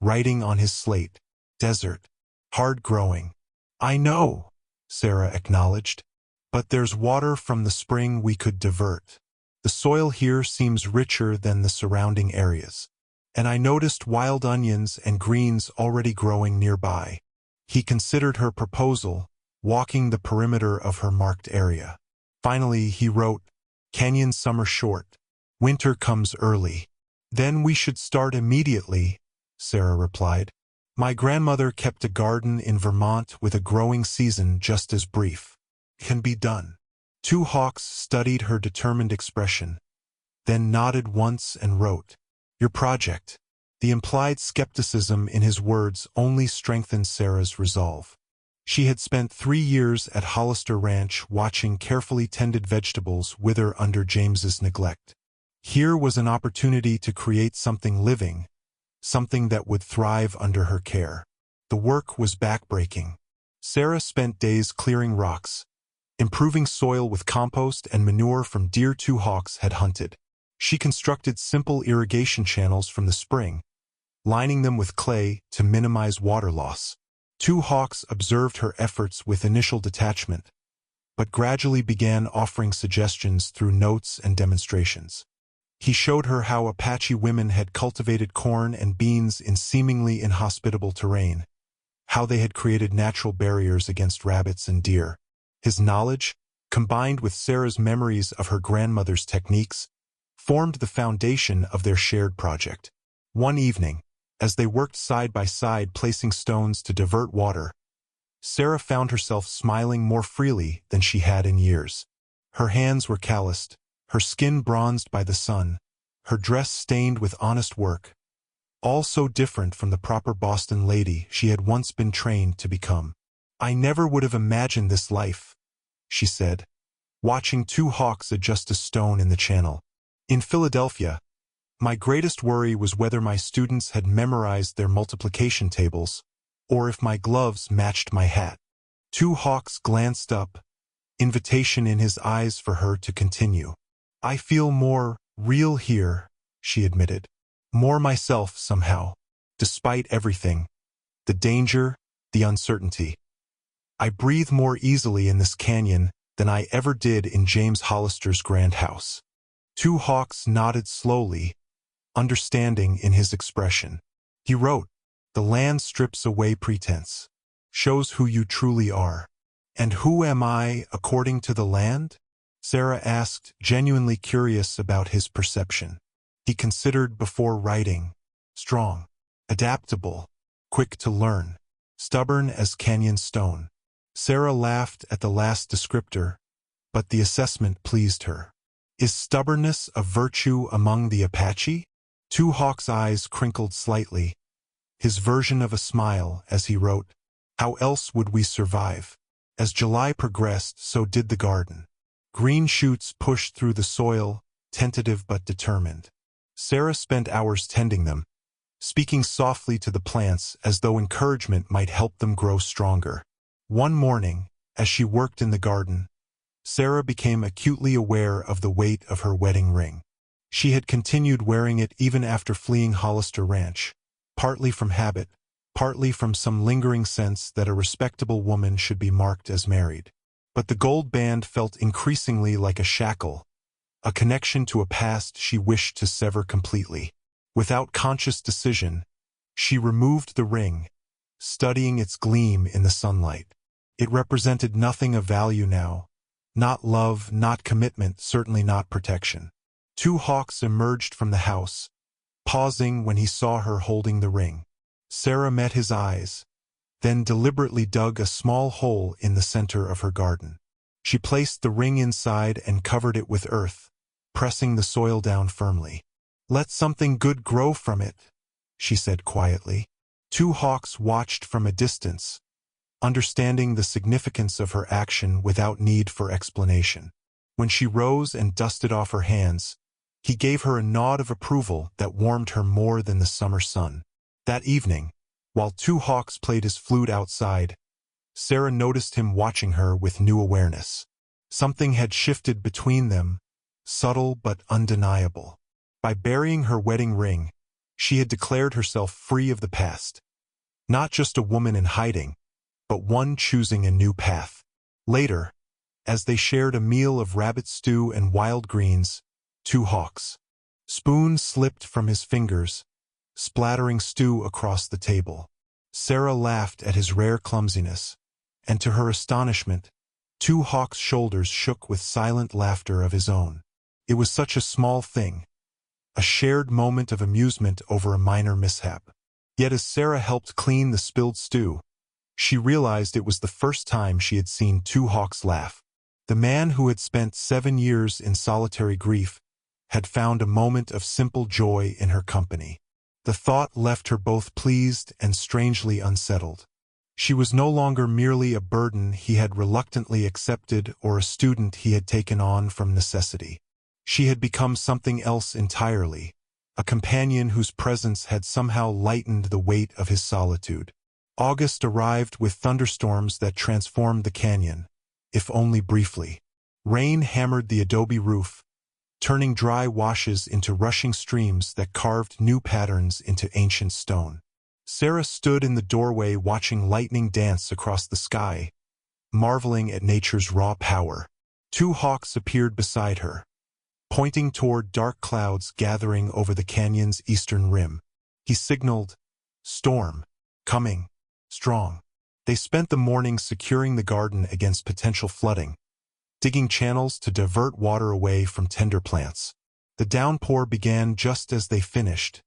writing on his slate, "Desert. Hard growing." "I know," Sarah acknowledged. "But there's water from the spring we could divert. The soil here seems richer than the surrounding areas. And I noticed wild onions and greens already growing nearby." He considered her proposal, walking the perimeter of her marked area. Finally, he wrote, "Canyon summer short. Winter comes early." "Then we should start immediately," Sarah replied. "My grandmother kept a garden in Vermont with a growing season just as brief." "Can be done." Two hawks studied her determined expression, then nodded once and wrote, "Your project." The implied skepticism in his words only strengthened Sarah's resolve. She had spent 3 years at Hollister Ranch watching carefully tended vegetables wither under James's neglect. Here was an opportunity to create something living, something that would thrive under her care. The work was backbreaking. Sarah spent days clearing rocks, improving soil with compost and manure from deer two hawks had hunted. She constructed simple irrigation channels from the spring, lining them with clay to minimize water loss. Two hawks observed her efforts with initial detachment, but gradually began offering suggestions through notes and demonstrations. He showed her how Apache women had cultivated corn and beans in seemingly inhospitable terrain, how they had created natural barriers against rabbits and deer. His knowledge, combined with Sarah's memories of her grandmother's techniques, formed the foundation of their shared project. One evening, as they worked side by side placing stones to divert water, Sarah found herself smiling more freely than she had in years. Her hands were calloused, her skin bronzed by the sun, her dress stained with honest work, all so different from the proper Boston lady she had once been trained to become. "I never would have imagined this life," she said, watching two hawks adjust a stone in the channel. "In Philadelphia, my greatest worry was whether my students had memorized their multiplication tables, or if my gloves matched my hat." Two hawks glanced up, invitation in his eyes for her to continue. "I feel more real here," she admitted. "More myself somehow, despite everything, the danger, the uncertainty. I breathe more easily in this canyon than I ever did in James Hollister's grand house." Two hawks nodded slowly, understanding in his expression. He wrote, "The land strips away pretense, shows who you truly are." "And who am I according to the land?" Sarah asked, genuinely curious about his perception. He considered before writing. "Strong, adaptable, quick to learn, stubborn as canyon stone." Sarah laughed at the last descriptor, but the assessment pleased her. "Is stubbornness a virtue among the Apache?" Two hawks' eyes crinkled slightly, his version of a smile as he wrote, "How else would we survive?" As July progressed, so did the garden. Green shoots pushed through the soil, tentative but determined. Sarah spent hours tending them, speaking softly to the plants as though encouragement might help them grow stronger. One morning, as she worked in the garden, Sarah became acutely aware of the weight of her wedding ring. She had continued wearing it even after fleeing Hollister Ranch, partly from habit, partly from some lingering sense that a respectable woman should be marked as married. But the gold band felt increasingly like a shackle, a connection to a past she wished to sever completely. Without conscious decision, she removed the ring, studying its gleam in the sunlight. It represented nothing of value now, not love, not commitment, certainly not protection. Two hawks emerged from the house, pausing when he saw her holding the ring. Sarah met his eyes, then deliberately dug a small hole in the center of her garden. She placed the ring inside and covered it with earth, pressing the soil down firmly. "Let something good grow from it," she said quietly. Two hawks watched from a distance, understanding the significance of her action without need for explanation. When she rose and dusted off her hands, he gave her a nod of approval that warmed her more than the summer sun. That evening, while two hawks played his flute outside, Sarah noticed him watching her with new awareness. Something had shifted between them, subtle but undeniable. By burying her wedding ring, she had declared herself free of the past. Not just a woman in hiding, but one choosing a new path. Later, as they shared a meal of rabbit stew and wild greens, two hawks. Spoon slipped from his fingers, splattering stew across the table. Sarah laughed at his rare clumsiness, and to her astonishment, two hawks' shoulders shook with silent laughter of his own. It was such a small thing, a shared moment of amusement over a minor mishap. Yet as Sarah helped clean the spilled stew, she realized it was the first time she had seen two hawks laugh. The man who had spent 7 years in solitary grief had found a moment of simple joy in her company. The thought left her both pleased and strangely unsettled. She was no longer merely a burden he had reluctantly accepted or a student he had taken on from necessity. She had become something else entirely, a companion whose presence had somehow lightened the weight of his solitude. August arrived with thunderstorms that transformed the canyon, if only briefly. Rain hammered the adobe roof, turning dry washes into rushing streams that carved new patterns into ancient stone. Sarah stood in the doorway watching lightning dance across the sky, marveling at nature's raw power. Two hawks appeared beside her, pointing toward dark clouds gathering over the canyon's eastern rim. He signaled, "Storm, coming, strong." They spent the morning securing the garden against potential flooding, digging channels to divert water away from tender plants. The downpour began just as they finished,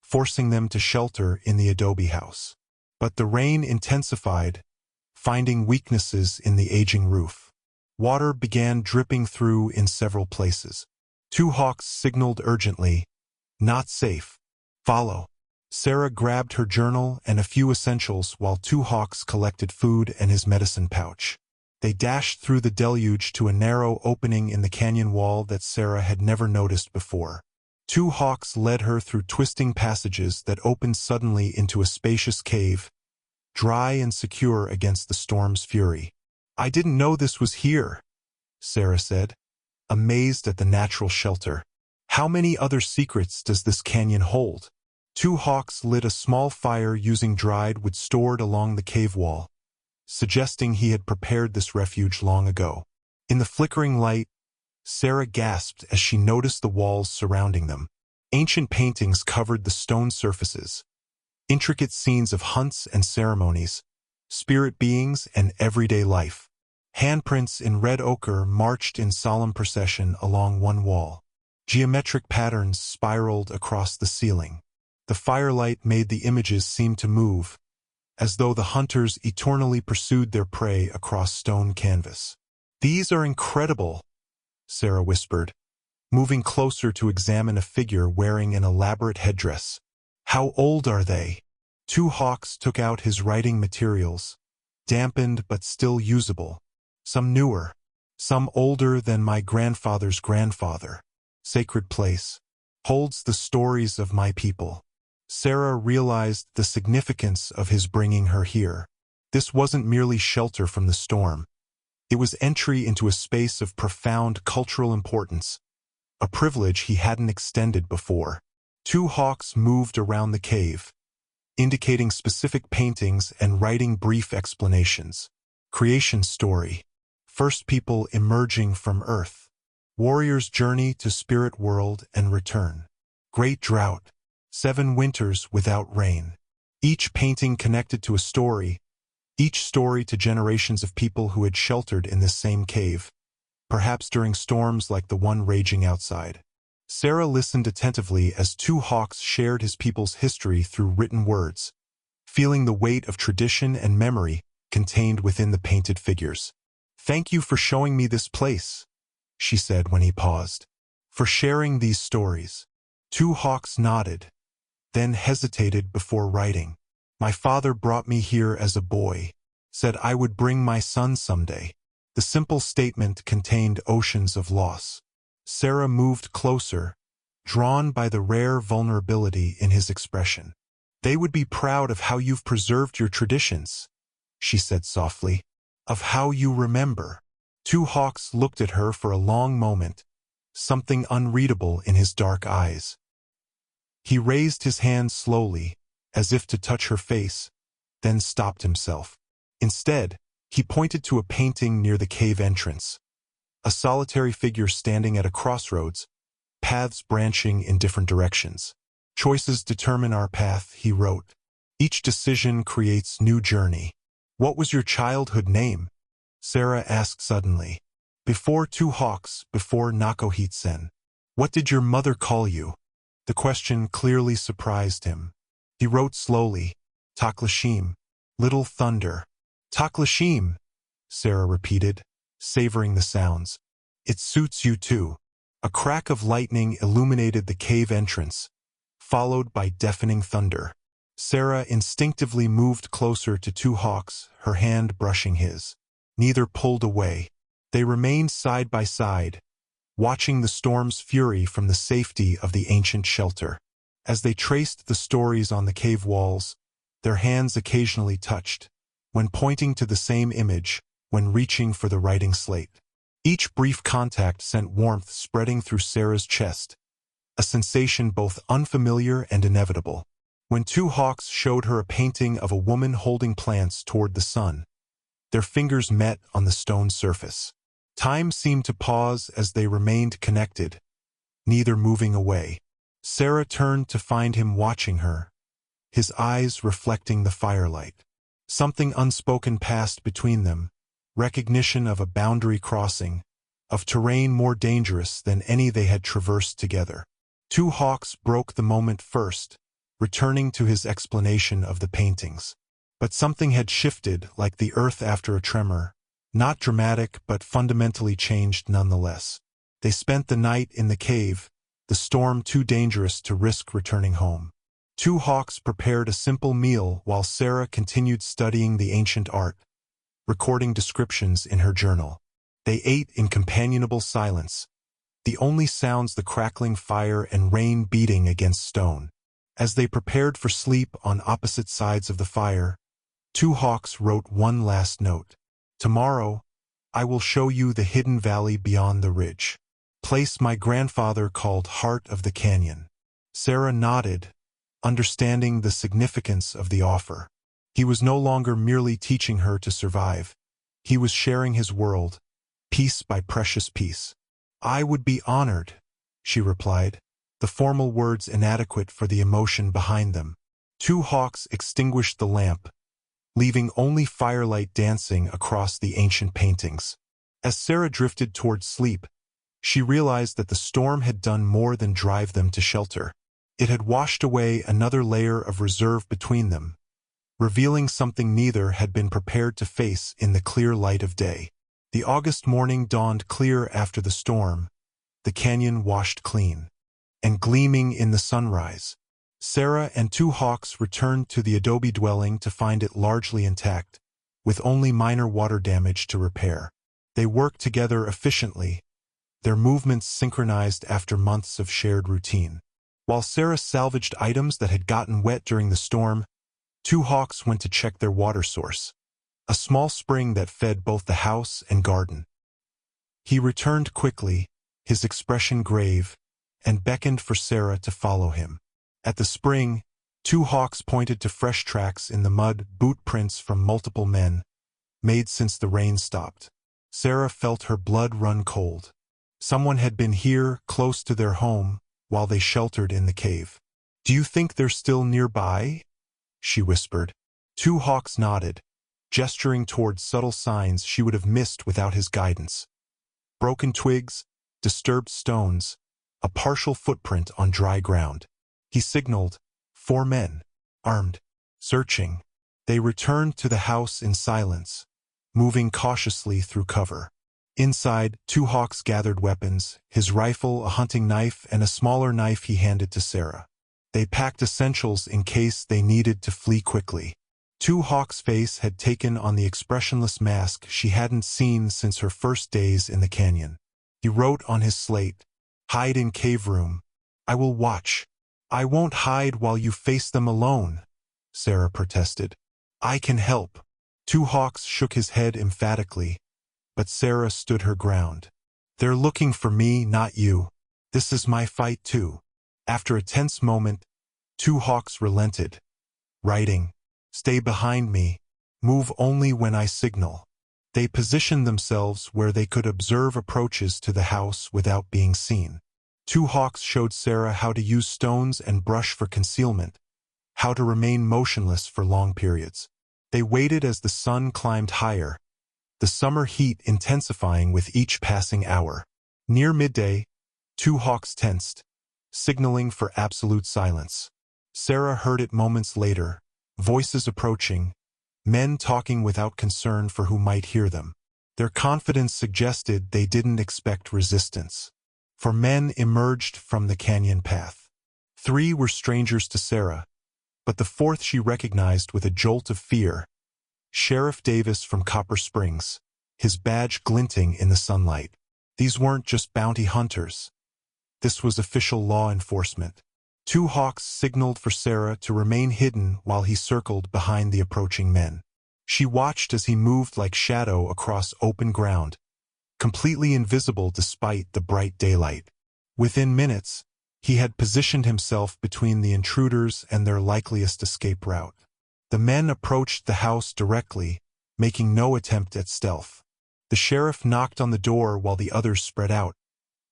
forcing them to shelter in the adobe house. But the rain intensified, finding weaknesses in the aging roof. Water began dripping through in several places. Two hawks signaled urgently, "Not safe. Follow." Sarah grabbed her journal and a few essentials while two hawks collected food and his medicine pouch. They dashed through the deluge to a narrow opening in the canyon wall that Sarah had never noticed before. Two hawks led her through twisting passages that opened suddenly into a spacious cave, dry and secure against the storm's fury. "I didn't know this was here," Sarah said, amazed at the natural shelter. "How many other secrets does this canyon hold?" Two hawks lit a small fire using dried wood stored along the cave wall, suggesting he had prepared this refuge long ago. In the flickering light, Sarah gasped as she noticed the walls surrounding them. Ancient paintings covered the stone surfaces, intricate scenes of hunts and ceremonies, spirit beings and everyday life. Handprints in red ochre marched in solemn procession along one wall. Geometric patterns spiraled across the ceiling. The firelight made the images seem to move, as though the hunters eternally pursued their prey across stone canvas. "These are incredible," Sarah whispered, moving closer to examine a figure wearing an elaborate headdress. "How old are they?" Two hawks took out his writing materials, dampened but still usable. "Some newer, some older than my grandfather's grandfather. Sacred place. Holds the stories of my people." Sarah realized the significance of his bringing her here. This wasn't merely shelter from the storm. It was entry into a space of profound cultural importance, a privilege he hadn't extended before. Two hawks moved around the cave, indicating specific paintings and writing brief explanations. Creation story. First people emerging from Earth. Warrior's journey to spirit world and return. Great drought. 7 winters without rain. Each painting connected to a story, each story to generations of people who had sheltered in this same cave, perhaps during storms like the one raging outside. Sarah listened attentively as two hawks shared his people's history through written words, feeling the weight of tradition and memory contained within the painted figures. "Thank you for showing me this place," she said when he paused. "For sharing these stories." Two hawks nodded, then hesitated before writing. "My father brought me here as a boy, said I would bring my son someday." The simple statement contained oceans of loss. Sarah moved closer, drawn by the rare vulnerability in his expression. "They would be proud of how you've preserved your traditions," she said softly, "of how you remember." Two hawks looked at her for a long moment, something unreadable in his dark eyes. He raised his hand slowly, as if to touch her face, then stopped himself. Instead, he pointed to a painting near the cave entrance. A solitary figure standing at a crossroads, paths branching in different directions. Choices determine our path, he wrote. Each decision creates new journey. What was your childhood name? Sarah asked suddenly. Before Two Hawks, before Nakohitsen. What did your mother call you? The question clearly surprised him. He wrote slowly, Taklashim, Little Thunder. Taklashim, Sarah repeated, savoring the sounds. It suits you too. A crack of lightning illuminated the cave entrance, followed by deafening thunder. Sarah instinctively moved closer to Two Hawks, her hand brushing his. Neither pulled away. They remained side by side, watching the storm's fury from the safety of the ancient shelter. As they traced the stories on the cave walls, their hands occasionally touched, when pointing to the same image, when reaching for the writing slate. Each brief contact sent warmth spreading through Sarah's chest, a sensation both unfamiliar and inevitable. When Two Hawks showed her a painting of a woman holding plants toward the sun, their fingers met on the stone surface. Time seemed to pause as they remained connected, neither moving away. Sarah turned to find him watching her, his eyes reflecting the firelight. Something unspoken passed between them, recognition of a boundary crossing, of terrain more dangerous than any they had traversed together. Two Hawks broke the moment first, returning to his explanation of the paintings. But something had shifted like the earth after a tremor, not dramatic but fundamentally changed nonetheless. They spent the night in the cave, the storm too dangerous to risk returning home. Two Hawks prepared a simple meal while Sarah continued studying the ancient art, recording descriptions in her journal. They ate in companionable silence, the only sounds the crackling fire and rain beating against stone. As they prepared for sleep on opposite sides of the fire, Two Hawks wrote one last note. Tomorrow, I will show you the hidden valley beyond the ridge. Place my grandfather called Heart of the Canyon. Sarah nodded, understanding the significance of the offer. He was no longer merely teaching her to survive. He was sharing his world, piece by precious piece. I would be honored, she replied, the formal words inadequate for the emotion behind them. Two Hawks extinguished the lamp, leaving only firelight dancing across the ancient paintings. As Sarah drifted toward sleep, she realized that the storm had done more than drive them to shelter. It had washed away another layer of reserve between them, revealing something neither had been prepared to face in the clear light of day. The August morning dawned clear after the storm, the canyon washed clean, and gleaming in the sunrise. Sarah and Two Hawks returned to the adobe dwelling to find it largely intact, with only minor water damage to repair. They worked together efficiently, their movements synchronized after months of shared routine. While Sarah salvaged items that had gotten wet during the storm, Two Hawks went to check their water source, a small spring that fed both the house and garden. He returned quickly, his expression grave, and beckoned for Sarah to follow him. At the spring, Two Hawks pointed to fresh tracks in the mud, boot prints from multiple men, made since the rain stopped. Sarah felt her blood run cold. Someone had been here, close to their home, while they sheltered in the cave. Do you think they're still nearby? She whispered. Two Hawks nodded, gesturing toward subtle signs she would have missed without his guidance. Broken twigs, disturbed stones, a partial footprint on dry ground. He signaled, 4 men, armed, searching. They returned to the house in silence, moving cautiously through cover. Inside, Two Hawks gathered weapons, his rifle, a hunting knife, and a smaller knife he handed to Sarah. They packed essentials in case they needed to flee quickly. Two Hawks' face had taken on the expressionless mask she hadn't seen since her first days in the canyon. He wrote on his slate, "Hide in cave room. I will watch." "I won't hide while you face them alone," Sarah protested. "I can help." Two Hawks shook his head emphatically, but Sarah stood her ground. They're looking for me, not you. This is my fight too. After a tense moment, Two Hawks relented, writing, "Stay behind me. Move only when I signal." They positioned themselves where they could observe approaches to the house without being seen. Two Hawks showed Sarah how to use stones and brush for concealment, how to remain motionless for long periods. They waited as the sun climbed higher, the summer heat intensifying with each passing hour. Near midday, Two Hawks tensed, signaling for absolute silence. Sarah heard it moments later, voices approaching, men talking without concern for who might hear them. Their confidence suggested they didn't expect resistance. For men emerged from the canyon path. 3 were strangers to Sarah, but the 4th she recognized with a jolt of fear. Sheriff Davis from Copper Springs, his badge glinting in the sunlight. These weren't just bounty hunters. This was official law enforcement. Two Hawks signaled for Sarah to remain hidden while he circled behind the approaching men. She watched as he moved like shadow across open ground, completely invisible despite the bright daylight. Within minutes, he had positioned himself between the intruders and their likeliest escape route. The men approached the house directly, making no attempt at stealth. The sheriff knocked on the door while the others spread out,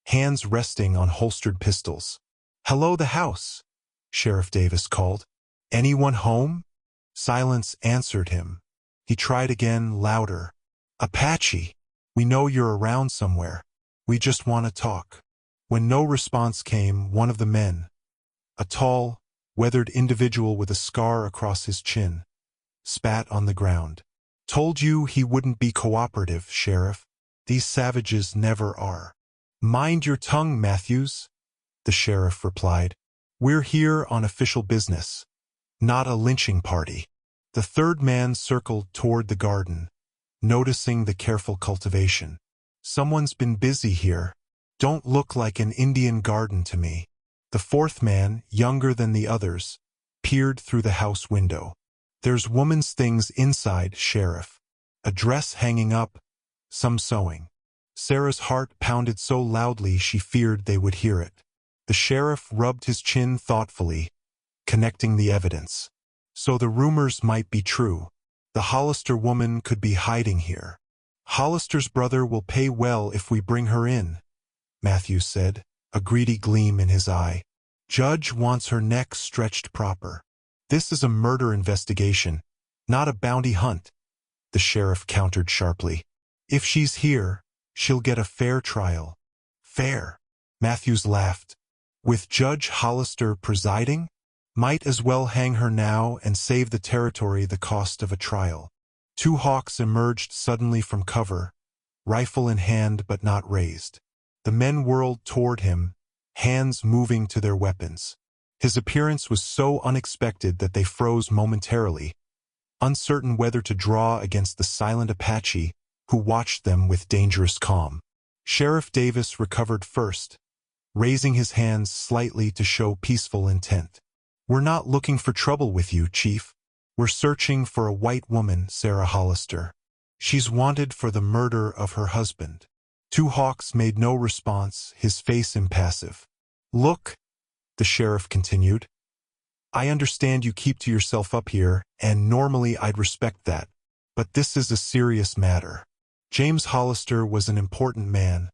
hands resting on holstered pistols. "Hello, the house," Sheriff Davis called. "Anyone home?" Silence answered him. He tried again, louder. "Apache, we know you're around somewhere. We just want to talk." When no response came, one of the men, a tall, weathered individual with a scar across his chin, spat on the ground. "Told you he wouldn't be cooperative, Sheriff. These savages never are." "Mind your tongue, Matthews," the sheriff replied. "We're here on official business, not a lynching party." The 3rd man circled toward the garden, noticing the careful cultivation. "Someone's been busy here. Don't look like an Indian garden to me." The 4th man, younger than the others, peered through the house window. "There's woman's things inside, Sheriff. A dress hanging up, some sewing." Sarah's heart pounded so loudly she feared they would hear it. The sheriff rubbed his chin thoughtfully, connecting the evidence. So the rumors might be true. The Hollister woman could be hiding here. "Hollister's brother will pay well if we bring her in," Matthews said, a greedy gleam in his eye. "Judge wants her neck stretched proper." "This is a murder investigation, not a bounty hunt," the sheriff countered sharply. "If she's here, she'll get a fair trial." "Fair?" Matthews laughed. "With Judge Hollister presiding? Might as well hang her now and save the territory the cost of a trial." Two Hawks emerged suddenly from cover, rifle in hand but not raised. The men whirled toward him, hands moving to their weapons. His appearance was so unexpected that they froze momentarily, uncertain whether to draw against the silent Apache who watched them with dangerous calm. Sheriff Davis recovered first, raising his hands slightly to show peaceful intent. "We're not looking for trouble with you, Chief. We're searching for a white woman, Sarah Hollister. She's wanted for the murder of her husband." Two Hawks made no response, his face impassive. "Look," the sheriff continued, "I understand you keep to yourself up here, and normally I'd respect that. But this is a serious matter. James Hollister was an important man,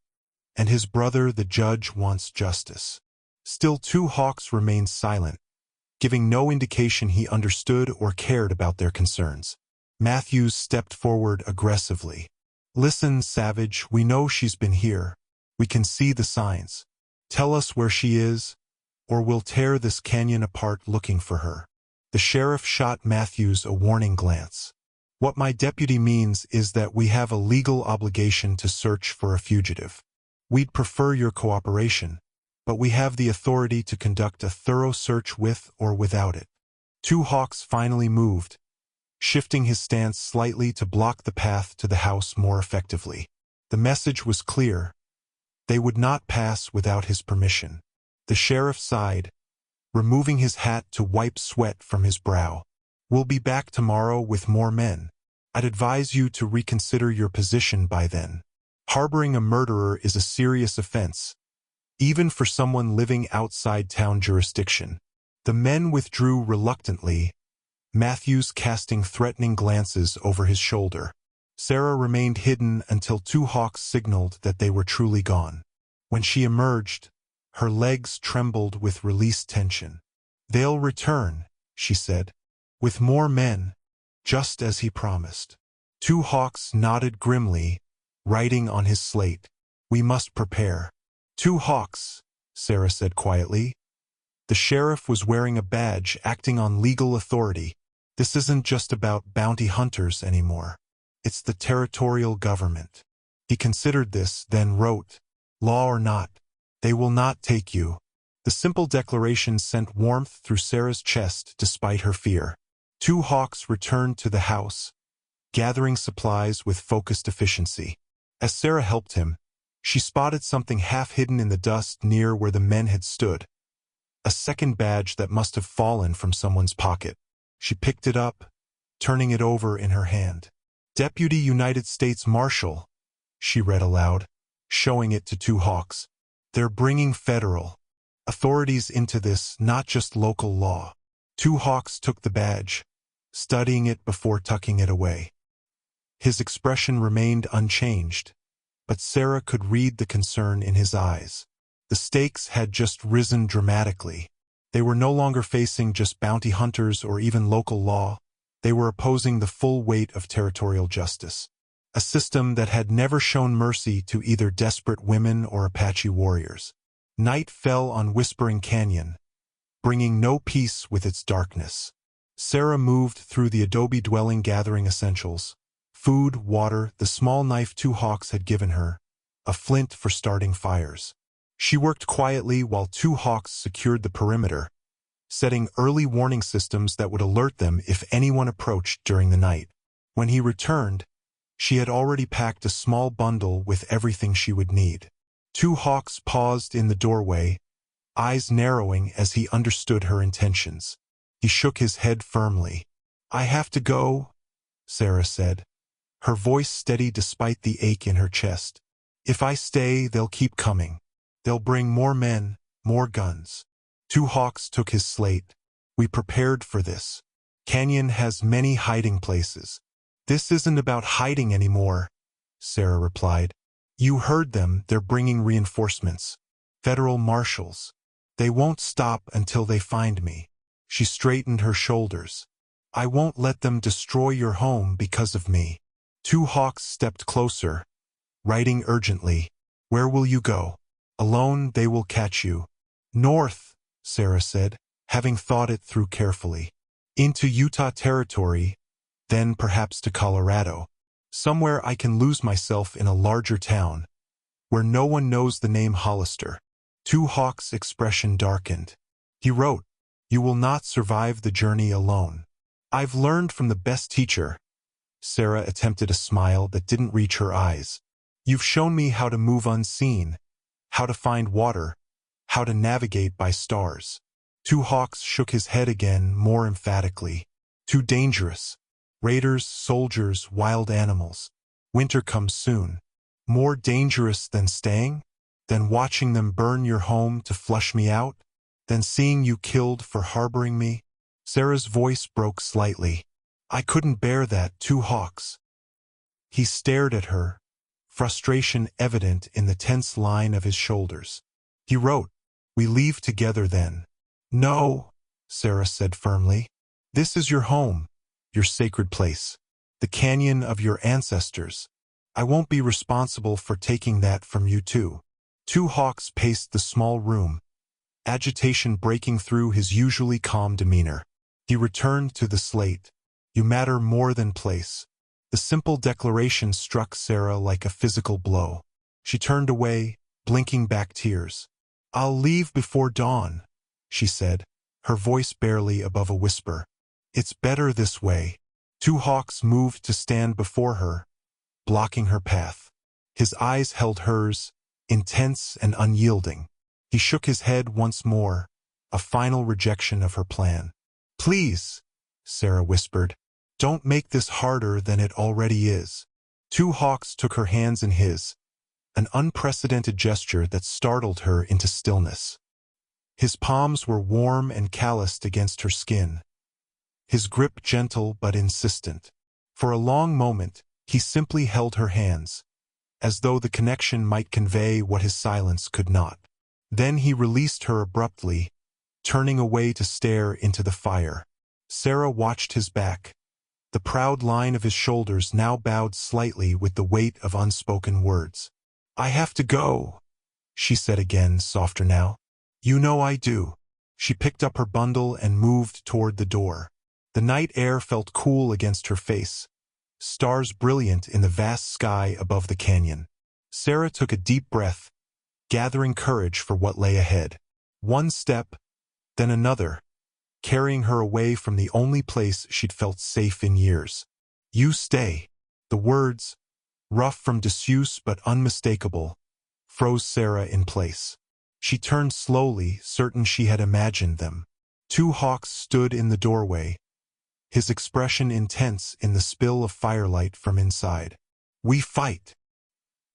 and his brother, the judge, wants justice." Still Two Hawks remained silent, giving no indication he understood or cared about their concerns. Matthews stepped forward aggressively. "Listen, Savage, we know she's been here. We can see the signs. Tell us where she is, or we'll tear this canyon apart looking for her." The sheriff shot Matthews a warning glance. "What my deputy means is that we have a legal obligation to search for a fugitive. We'd prefer your cooperation, but we have the authority to conduct a thorough search with or without it." Two Hawks finally moved, shifting his stance slightly to block the path to the house more effectively. The message was clear. They would not pass without his permission. The sheriff sighed, removing his hat to wipe sweat from his brow. "We'll be back tomorrow with more men. I'd advise you to reconsider your position by then." Harboring a murderer is a serious offense, even for someone living outside town jurisdiction. The men withdrew reluctantly, Matthews casting threatening glances over his shoulder. Sarah remained hidden until two hawks signaled that they were truly gone. When she emerged, her legs trembled with released tension. "They'll return," she said, "with more men, just as he promised." Two hawks nodded grimly, writing on his slate, "We must prepare." "Two hawks," Sarah said quietly. The sheriff was wearing a badge, acting on legal authority. This isn't just about bounty hunters anymore. It's the territorial government. He considered this, then wrote, "Law or not, they will not take you." The simple declaration sent warmth through Sarah's chest despite her fear. Two hawks returned to the house, gathering supplies with focused efficiency. As Sarah helped him, she spotted something half-hidden in the dust near where the men had stood. A second badge that must have fallen from someone's pocket. She picked it up, turning it over in her hand. "Deputy United States Marshal," she read aloud, showing it to two hawks. "They're bringing federal authorities into this, not just local law." Two hawks took the badge, studying it before tucking it away. His expression remained unchanged, but Sarah could read the concern in his eyes. The stakes had just risen dramatically. They were no longer facing just bounty hunters or even local law. They were opposing the full weight of territorial justice, a system that had never shown mercy to either desperate women or Apache warriors. Night fell on Whispering Canyon, bringing no peace with its darkness. Sarah moved through the adobe dwelling gathering essentials: food, water, the small knife two hawks had given her, a flint for starting fires. She worked quietly while two hawks secured the perimeter, setting early warning systems that would alert them if anyone approached during the night. When he returned, she had already packed a small bundle with everything she would need. Two hawks paused in the doorway, eyes narrowing as he understood her intentions. He shook his head firmly. "I have to go," Sarah said, her voice steady despite the ache in her chest. "If I stay, they'll keep coming. They'll bring more men, more guns." Two hawks took his slate. "We prepared for this. Canyon has many hiding places." "This isn't about hiding anymore," Sarah replied. "You heard them, they're bringing reinforcements. Federal marshals. They won't stop until they find me." She straightened her shoulders. "I won't let them destroy your home because of me." Two hawks stepped closer, writing urgently, "Where will you go? Alone, they will catch you." "North," Sarah said, having thought it through carefully. "Into Utah territory, then perhaps to Colorado. Somewhere I can lose myself in a larger town, where no one knows the name Hollister." Two hawks' expression darkened. He wrote, "You will not survive the journey alone. I've learned from the best teacher." Sarah attempted a smile that didn't reach her eyes. "You've shown me how to move unseen, how to find water, how to navigate by stars." Two hawks shook his head again, more emphatically. "Too dangerous. Raiders, soldiers, wild animals. Winter comes soon. More dangerous than staying? Than watching them burn your home to flush me out? Than seeing you killed for harboring me?" Sarah's voice broke slightly. "I couldn't bear that, two hawks." He stared at her, frustration evident in the tense line of his shoulders. He wrote, "We leave together then." "No," Sarah said firmly. "This is your home, your sacred place, the canyon of your ancestors. I won't be responsible for taking that from you too." Two hawks paced the small room, agitation breaking through his usually calm demeanor. He returned to the slate. "You matter more than place." The simple declaration struck Sarah like a physical blow. She turned away, blinking back tears. "I'll leave before dawn," she said, her voice barely above a whisper. "It's better this way." Two hawks moved to stand before her, blocking her path. His eyes held hers, intense and unyielding. He shook his head once more, a final rejection of her plan. "Please," Sarah whispered, "don't make this harder than it already is." Two hawks took her hands in his, an unprecedented gesture that startled her into stillness. His palms were warm and calloused against her skin, his grip gentle but insistent. For a long moment, he simply held her hands, as though the connection might convey what his silence could not. Then he released her abruptly, turning away to stare into the fire. Sarah watched his back, the proud line of his shoulders now bowed slightly with the weight of unspoken words. "I have to go," she said again, softer now. "You know I do." She picked up her bundle and moved toward the door. The night air felt cool against her face, stars brilliant in the vast sky above the canyon. Sarah took a deep breath, gathering courage for what lay ahead. One step, then another, carrying her away from the only place she'd felt safe in years. "You stay." The words, rough from disuse but unmistakable, froze Sarah in place. She turned slowly, certain she had imagined them. Two hawks stood in the doorway, his expression intense in the spill of firelight from inside. "We fight."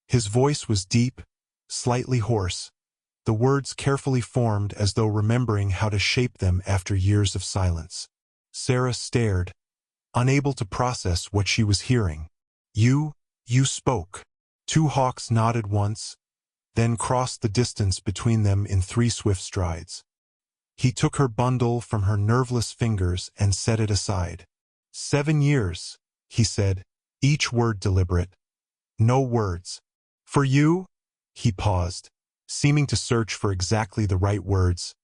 His voice was deep, slightly hoarse, the words carefully formed as though remembering how to shape them after years of silence. Sarah stared, unable to process what she was hearing. You spoke." Two hawks nodded once, then crossed the distance between them in 3 swift strides. He took her bundle from her nerveless fingers and set it aside. 7 years, he said, each word deliberate. No words. "For you?" He paused, seeming to search for exactly the right words.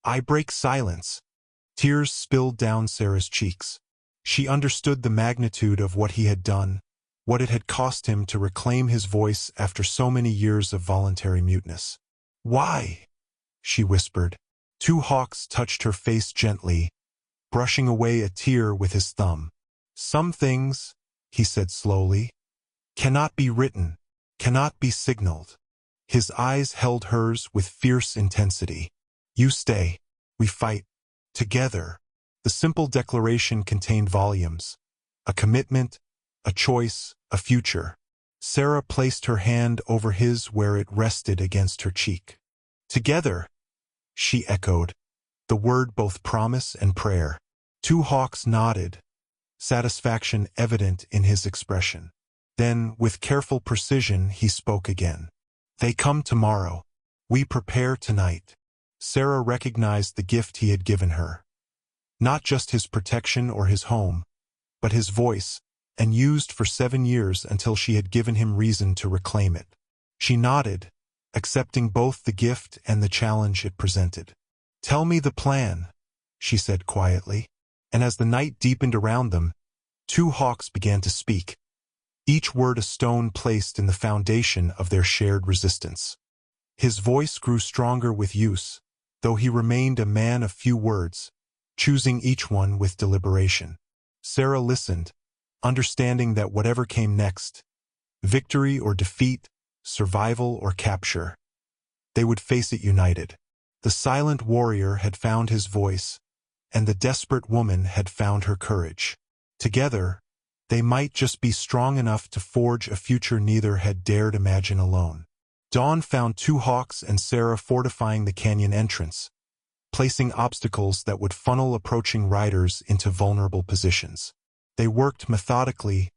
"I break silence." Tears spilled down Sarah's cheeks. She understood the magnitude of what he had done, what it had cost him to reclaim his voice after so many years of voluntary muteness. "Why?" she whispered. Two hawks touched her face gently, brushing away a tear with his thumb. "Some things," he said slowly, "cannot be written, cannot be signaled." His eyes held hers with fierce intensity. "You stay. We fight. Together." The simple declaration contained volumes. A commitment, a choice, a future. Sarah placed her hand over his where it rested against her cheek. "Together," she echoed, the word both promise and prayer. Two hawks nodded, satisfaction evident in his expression. Then, with careful precision, he spoke again. "They come tomorrow. We prepare tonight." Sarah recognized the gift he had given her. Not just his protection or his home, but his voice, and used for 7 years until she had given him reason to reclaim it. She nodded, accepting both the gift and the challenge it presented. "Tell me the plan," she said quietly. And as the night deepened around them, two hawks began to speak, each word a stone placed in the foundation of their shared resistance. His voice grew stronger with use, though he remained a man of few words, choosing each one with deliberation. Sarah listened, understanding that whatever came next, victory or defeat, survival or capture, they would face it united. The silent warrior had found his voice, and the desperate woman had found her courage. Together, they might just be strong enough to forge a future neither had dared imagine alone. Dawn found two hawks and Sarah fortifying the canyon entrance, placing obstacles that would funnel approaching riders into vulnerable positions. They worked methodically,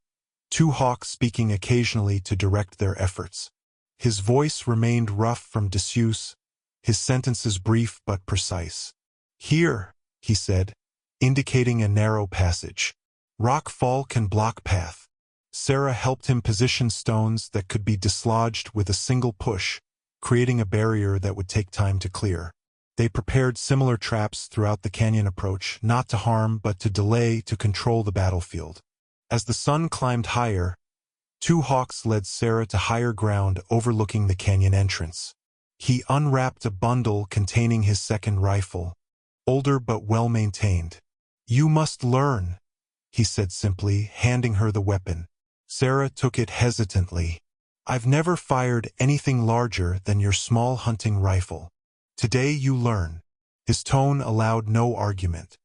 two hawks speaking occasionally to direct their efforts. His voice remained rough from disuse, his sentences brief but precise. "Here," he said, indicating a narrow passage. "Rock fall can block path." Sarah helped him position stones that could be dislodged with a single push, creating a barrier that would take time to clear. They prepared similar traps throughout the canyon approach, not to harm but to delay, to control the battlefield. As the sun climbed higher, two hawks led Sarah to higher ground overlooking the canyon entrance. He unwrapped a bundle containing his second rifle, older but well-maintained. "You must learn," he said simply, handing her the weapon. Sarah took it hesitantly. "I've never fired anything larger than your small hunting rifle. Today you learn." His tone allowed no argument.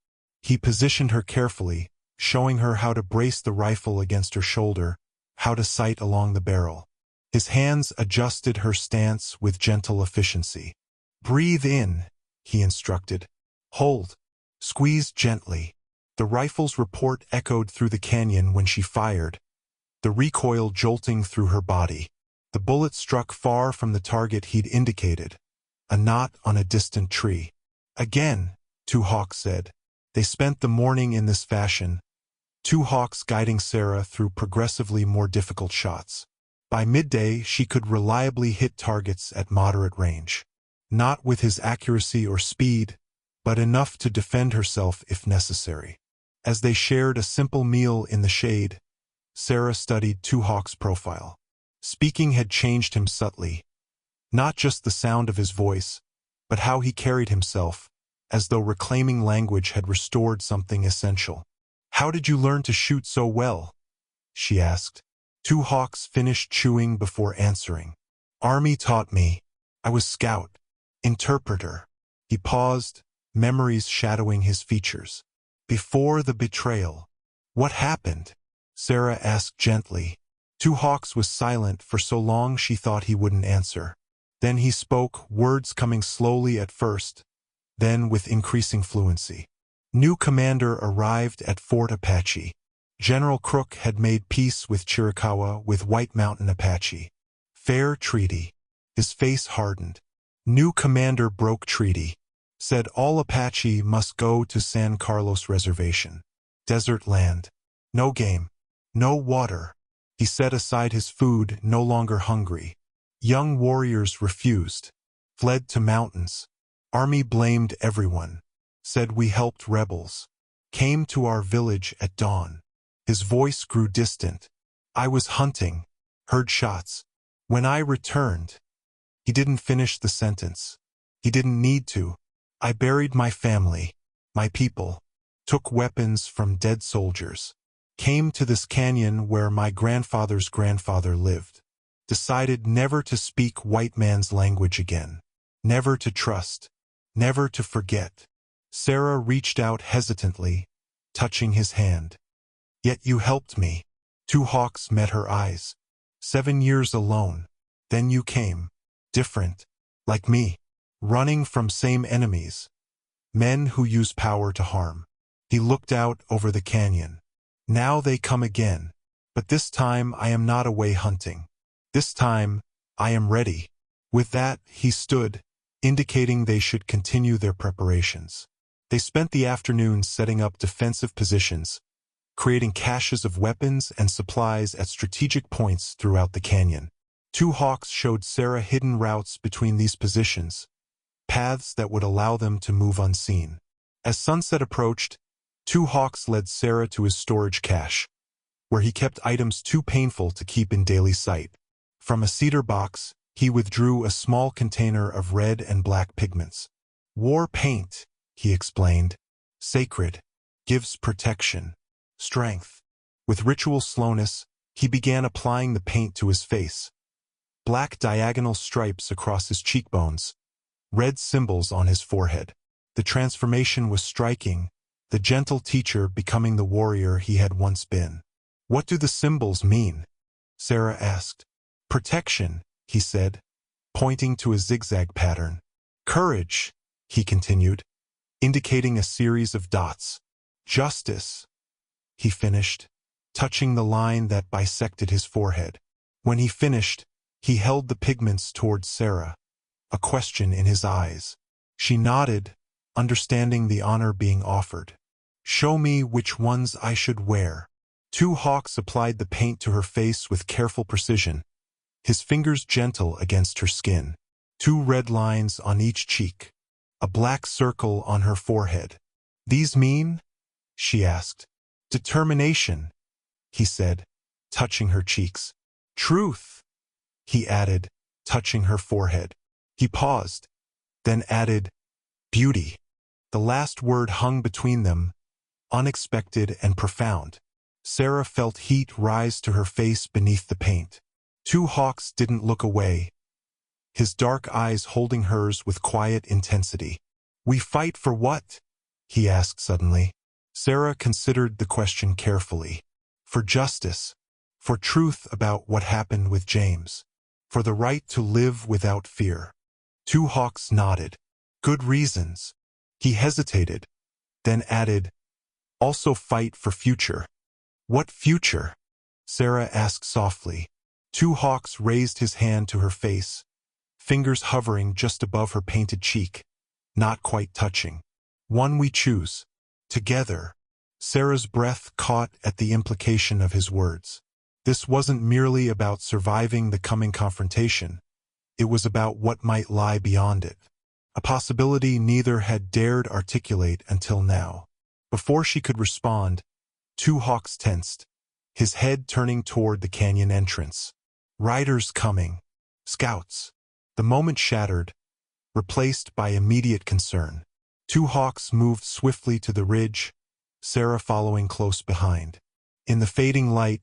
He positioned her carefully, showing her how to brace the rifle against her shoulder, how to sight along the barrel. His hands adjusted her stance with gentle efficiency. "Breathe in," he instructed. "Hold. Squeeze gently." The rifle's report echoed through the canyon when she fired, the recoil jolting through her body. The bullet struck far from the target he'd indicated, a knot on a distant tree. "Again," Two Hawks said. They spent the morning in this fashion, Two Hawks guiding Sarah through progressively more difficult shots. By midday, she could reliably hit targets at moderate range. Not with his accuracy or speed, but enough to defend herself if necessary. As they shared a simple meal in the shade, Sarah studied Two Hawks' profile. Speaking had changed him subtly. Not just the sound of his voice, but how he carried himself, as though reclaiming language had restored something essential. "How did you learn to shoot so well?" she asked. Two Hawks finished chewing before answering. "Army taught me. I was scout. Interpreter." He paused, memories shadowing his features. "Before the betrayal." "What happened?" Sarah asked gently. Two Hawks was silent for so long she thought he wouldn't answer. Then he spoke, words coming slowly at first, then with increasing fluency. New commander arrived at Fort Apache. General Crook had made peace with Chiricahua with White Mountain Apache. Fair treaty. His face hardened. New commander broke treaty. Said all Apache must go to San Carlos Reservation. Desert land. No game. No water. He set aside his food, no longer hungry. Young warriors refused. Fled to mountains. Army blamed everyone. Said we helped rebels. Came to our village at dawn. His voice grew distant. I was hunting. Heard shots. When I returned. He didn't finish the sentence. He didn't need to. I buried my family. My people. Took weapons from dead soldiers. Came to this canyon where my grandfather's grandfather lived. Decided never to speak white man's language again. Never to trust. Never to forget. Sarah reached out hesitantly, touching his hand. Yet you helped me. Two Hawks met her eyes. 7 years alone. Then you came. Different. Like me. Running from same enemies. Men who use power to harm. He looked out over the canyon. Now they come again. But this time I am not away hunting. This time, I am ready. With that, he stood, indicating they should continue their preparations. They spent the afternoon setting up defensive positions, creating caches of weapons and supplies at strategic points throughout the canyon. Two Hawks showed Sarah hidden routes between these positions, paths that would allow them to move unseen. As sunset approached, Two Hawks led Sarah to his storage cache, where he kept items too painful to keep in daily sight. From a cedar box, he withdrew a small container of red and black pigments. War paint, he explained. Sacred. Gives protection. Strength. With ritual slowness, he began applying the paint to his face. Black diagonal stripes across his cheekbones. Red symbols on his forehead. The transformation was striking, the gentle teacher becoming the warrior he had once been. What do the symbols mean? Sarah asked. Protection, he said, pointing to a zigzag pattern. Courage, he continued, indicating a series of dots. Justice, he finished, touching the line that bisected his forehead. When he finished, he held the pigments towards Sarah, a question in his eyes. She nodded, understanding the honor being offered. Show me which ones I should wear. Two Hawks applied the paint to her face with careful precision, his fingers gentle against her skin. 2 red lines on each cheek. A black circle on her forehead. These mean? She asked. Determination, he said, touching her cheeks. Truth, he added, touching her forehead. He paused, then added, beauty. The last word hung between them, unexpected and profound. Sarah felt heat rise to her face beneath the paint. Two Hawks didn't look away, his dark eyes holding hers with quiet intensity. We fight for what? He asked suddenly. Sarah considered the question carefully. For justice. For truth about what happened with James. For the right to live without fear. Two Hawks nodded. Good reasons. He hesitated, then added, also fight for future. What future? Sarah asked softly. Two Hawks raised his hand to her face, fingers hovering just above her painted cheek, not quite touching. One we choose. Together. Sarah's breath caught at the implication of his words. This wasn't merely about surviving the coming confrontation. It was about what might lie beyond it. A possibility neither had dared articulate until now. Before she could respond, Two Hawks tensed, his head turning toward the canyon entrance. Riders coming. Scouts. The moment shattered, replaced by immediate concern. Two Hawks moved swiftly to the ridge, Sarah following close behind. In the fading light,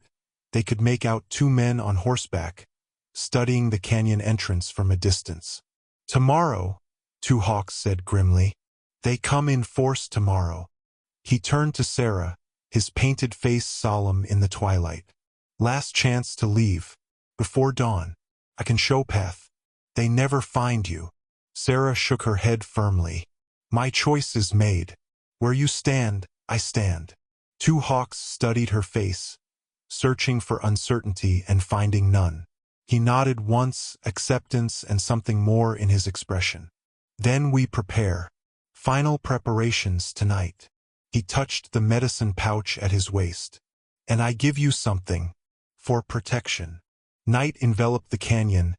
they could make out two men on horseback, studying the canyon entrance from a distance. Tomorrow, Two Hawks said grimly. They come in force tomorrow. He turned to Sarah, his painted face solemn in the twilight. Last chance to leave. Before dawn. I can show path. They never find you. Sarah shook her head firmly. My choice is made. Where you stand, I stand. Two Hawks studied her face, searching for uncertainty and finding none. He nodded once, acceptance and something more in his expression. Then we prepare. Final preparations tonight. He touched the medicine pouch at his waist. And I give you something. For protection. Night enveloped the canyon,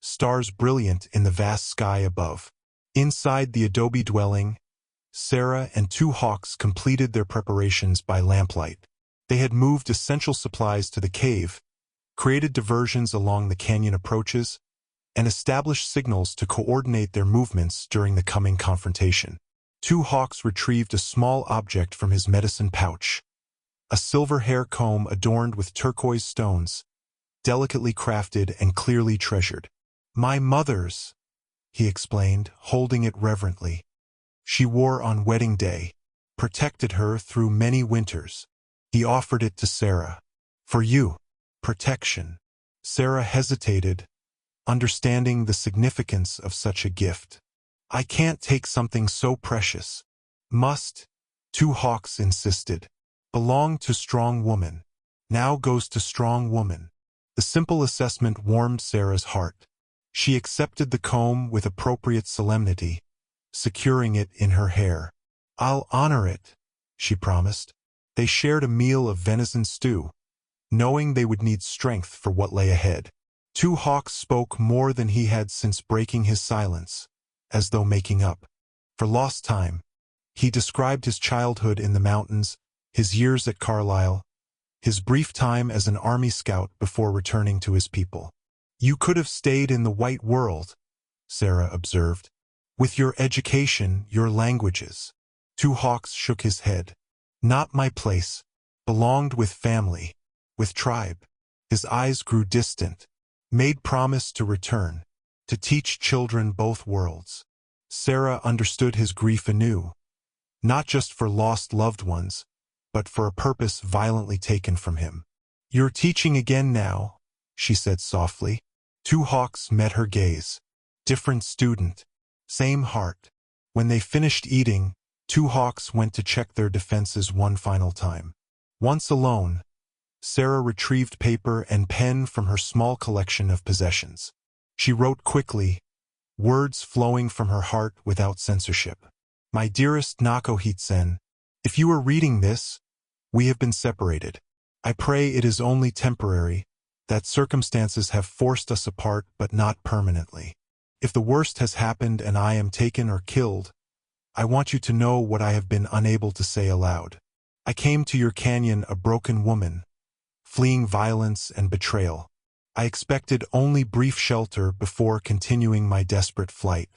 stars brilliant in the vast sky above. Inside the adobe dwelling, Sarah and Two Hawks completed their preparations by lamplight. They had moved essential supplies to the cave, created diversions along the canyon approaches, and established signals to coordinate their movements during the coming confrontation. Two Hawks retrieved a small object from his medicine pouch, a silver hair comb adorned with turquoise stones, delicately crafted and clearly treasured. My mother's, he explained, holding it reverently. She wore on wedding day, protected her through many winters. He offered it to Sarah. For you. Protection. Sarah hesitated, understanding the significance of such a gift. I can't take something so precious. Must, Two Hawks insisted. Belong to strong woman. Now goes to strong woman. The simple assessment warmed Sarah's heart. She accepted the comb with appropriate solemnity, securing it in her hair. I'll honor it, she promised. They shared a meal of venison stew, knowing they would need strength for what lay ahead. Two Hawks spoke more than he had since breaking his silence, as though making up for lost time. He described his childhood in the mountains, his years at Carlisle, his brief time as an army scout before returning to his people. You could have stayed in the white world, Sarah observed. With your education, your languages. Two Hawks shook his head. Not my place. Belonged with family, with tribe. His eyes grew distant. Made promise to return, to teach children both worlds. Sarah understood his grief anew, not just for lost loved ones, but for a purpose violently taken from him. You're teaching again now, she said softly. Two Hawks met her gaze. Different student, same heart. When they finished eating, Two Hawks went to check their defenses one final time. Once alone, Sarah retrieved paper and pen from her small collection of possessions. She wrote quickly, words flowing from her heart without censorship. My dearest Nakohitsen, if you are reading this, we have been separated. I pray it is only temporary, that circumstances have forced us apart but not permanently. If the worst has happened and I am taken or killed, I want you to know what I have been unable to say aloud. I came to your canyon a broken woman, fleeing violence and betrayal. I expected only brief shelter before continuing my desperate flight.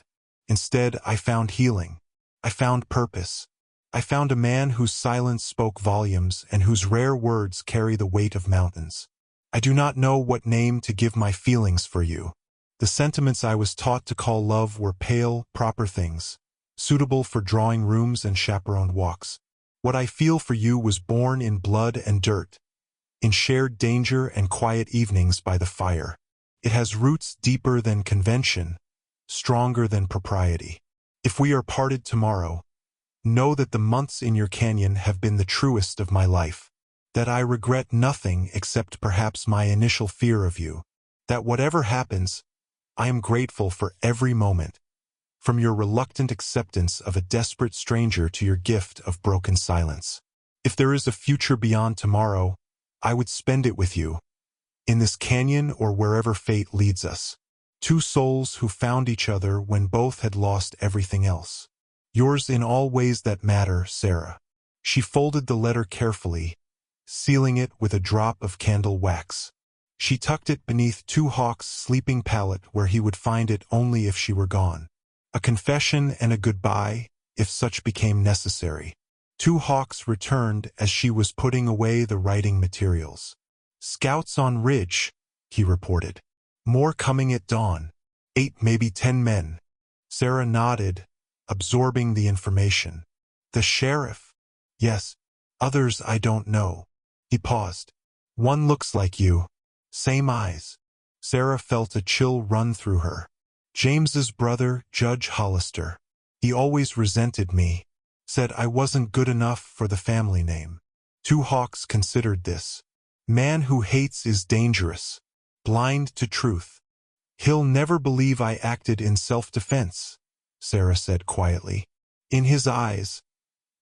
Instead, I found healing. I found purpose. I found a man whose silence spoke volumes and whose rare words carry the weight of mountains. I do not know what name to give my feelings for you. The sentiments I was taught to call love were pale, proper things, suitable for drawing rooms and chaperoned walks. What I feel for you was born in blood and dirt, in shared danger and quiet evenings by the fire. It has roots deeper than convention, stronger than propriety. If we are parted tomorrow, know that the months in your canyon have been the truest of my life, that I regret nothing except perhaps my initial fear of you, that whatever happens, I am grateful for every moment, from your reluctant acceptance of a desperate stranger to your gift of broken silence. If there is a future beyond tomorrow, I would spend it with you, in this canyon or wherever fate leads us. Two souls who found each other when both had lost everything else. Yours in all ways that matter, Sarah. She folded the letter carefully, sealing it with a drop of candle wax. She tucked it beneath Two Hawks' sleeping pallet where he would find it only if she were gone. A confession and a goodbye, if such became necessary. Two Hawks returned as she was putting away the writing materials. "Scouts on ridge," he reported. "More coming at dawn. 8, maybe 10 men." Sarah nodded, absorbing the information. "The sheriff?" "Yes. Others I don't know." He paused. "One looks like you. Same eyes." Sarah felt a chill run through her. "James's brother, Judge Hollister. He always resented me. Said I wasn't good enough for the family name." Two Hawks considered this. "Man who hates is dangerous. Blind to truth." "He'll never believe I acted in self-defense," Sarah said quietly. "In his eyes,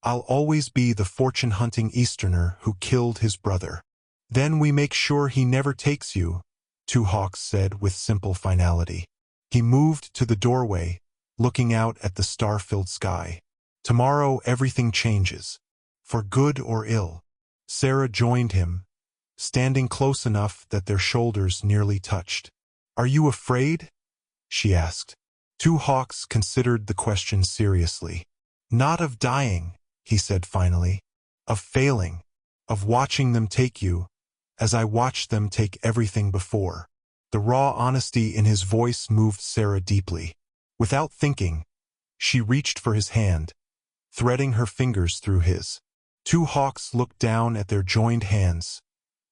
I'll always be the fortune-hunting Easterner who killed his brother." "Then we make sure he never takes you," Two Hawks said with simple finality. He moved to the doorway, looking out at the star-filled sky. "Tomorrow everything changes, for good or ill." Sarah joined him, standing close enough that their shoulders nearly touched. "Are you afraid?" she asked. Two Hawks considered the question seriously. "Not of dying," he said finally. "Of failing. Of watching them take you, as I watched them take everything before." The raw honesty in his voice moved Sarah deeply. Without thinking, she reached for his hand, threading her fingers through his. Two Hawks looked down at their joined hands,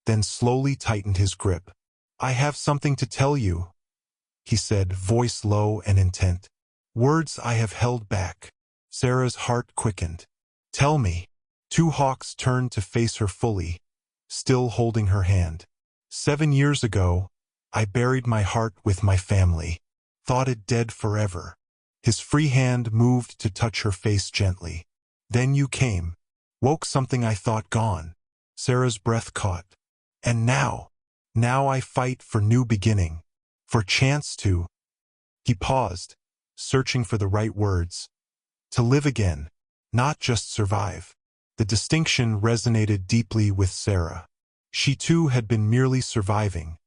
then slowly tightened his grip. "I have something to tell you," he said, voice low and intent. "Words I have held back." Sarah's heart quickened. "Tell me." Two Hawks turned to face her fully, still holding her hand. "7 years ago, I buried my heart with my family. Thought it dead forever." His free hand moved to touch her face gently. "Then you came. Woke something I thought gone." Sarah's breath caught. "And now I fight for new beginning. For chance to—" He paused, searching for the right words. "To live again, not just survive." The distinction resonated deeply with Sarah. She too had been merely surviving,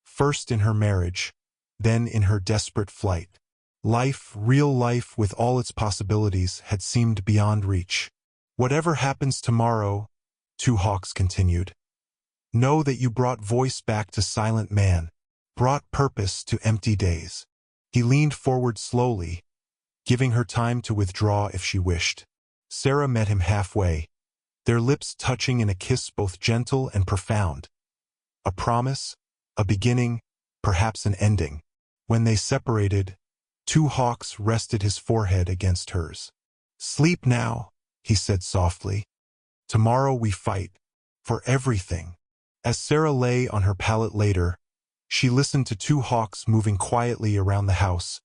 first in her marriage, then in her desperate flight. Life, real life with all its possibilities, had seemed beyond reach. "Whatever happens tomorrow," Two Hawks continued, "know that you brought voice back to silent man, brought purpose to empty days." He leaned forward slowly, giving her time to withdraw if she wished. Sarah met him halfway, their lips touching in a kiss both gentle and profound. A promise, a beginning, perhaps an ending. When they separated, Two Hawks rested his forehead against hers. "Sleep now," he said softly. "Tomorrow we fight. For everything." As Sarah lay on her pallet later, she listened to Two Hawks moving quietly around the house,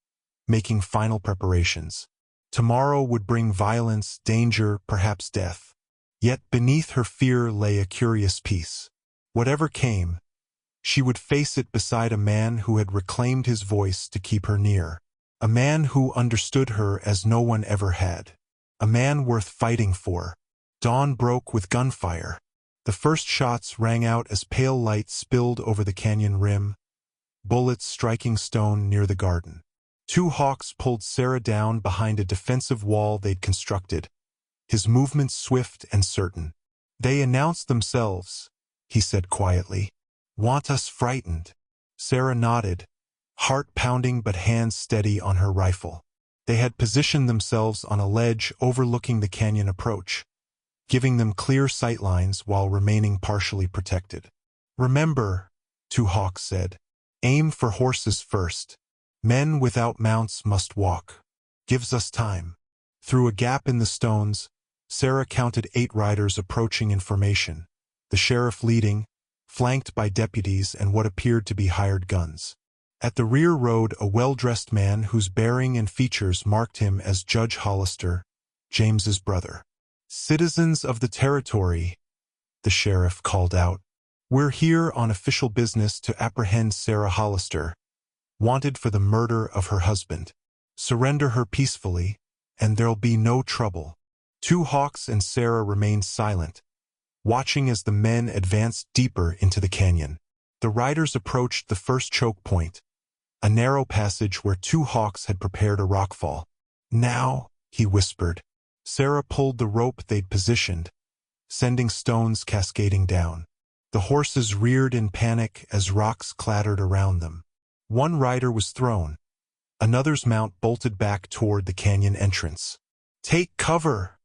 making final preparations. Tomorrow would bring violence, danger, perhaps death. Yet beneath her fear lay a curious peace. Whatever came, she would face it beside a man who had reclaimed his voice to keep her near. A man who understood her as no one ever had. A man worth fighting for. Dawn broke with gunfire. The first shots rang out as pale light spilled over the canyon rim, bullets striking stone near the garden. Two Hawks pulled Sarah down behind a defensive wall they'd constructed, his movements swift and certain. "They announced themselves," he said quietly. "Want us frightened?" Sarah nodded, heart pounding but hands steady on her rifle. They had positioned themselves on a ledge overlooking the canyon approach, giving them clear sightlines while remaining partially protected. "Remember," Two Hawks said, Aim for horses first. Men without mounts must walk. Gives us time. Through a gap in the stones, Sarah counted 8 riders approaching in formation, the sheriff leading, flanked by deputies and what appeared to be hired guns. At the rear rode a well-dressed man whose bearing and features marked him as Judge Hollister, James's brother. "Citizens of the territory," the sheriff called out, "we're here on official business to apprehend Sarah Hollister, wanted for the murder of her husband. Surrender her peacefully, and there'll be no trouble." Two Hawks and Sarah remained silent, watching as the men advanced deeper into the canyon. The riders approached the first choke point, a narrow passage where Two Hawks had prepared a rockfall. "Now," he whispered. Sarah pulled the rope they'd positioned, sending stones cascading down. The horses reared in panic as rocks clattered around them. One rider was thrown. Another's mount bolted back toward the canyon entrance. "Take cover!"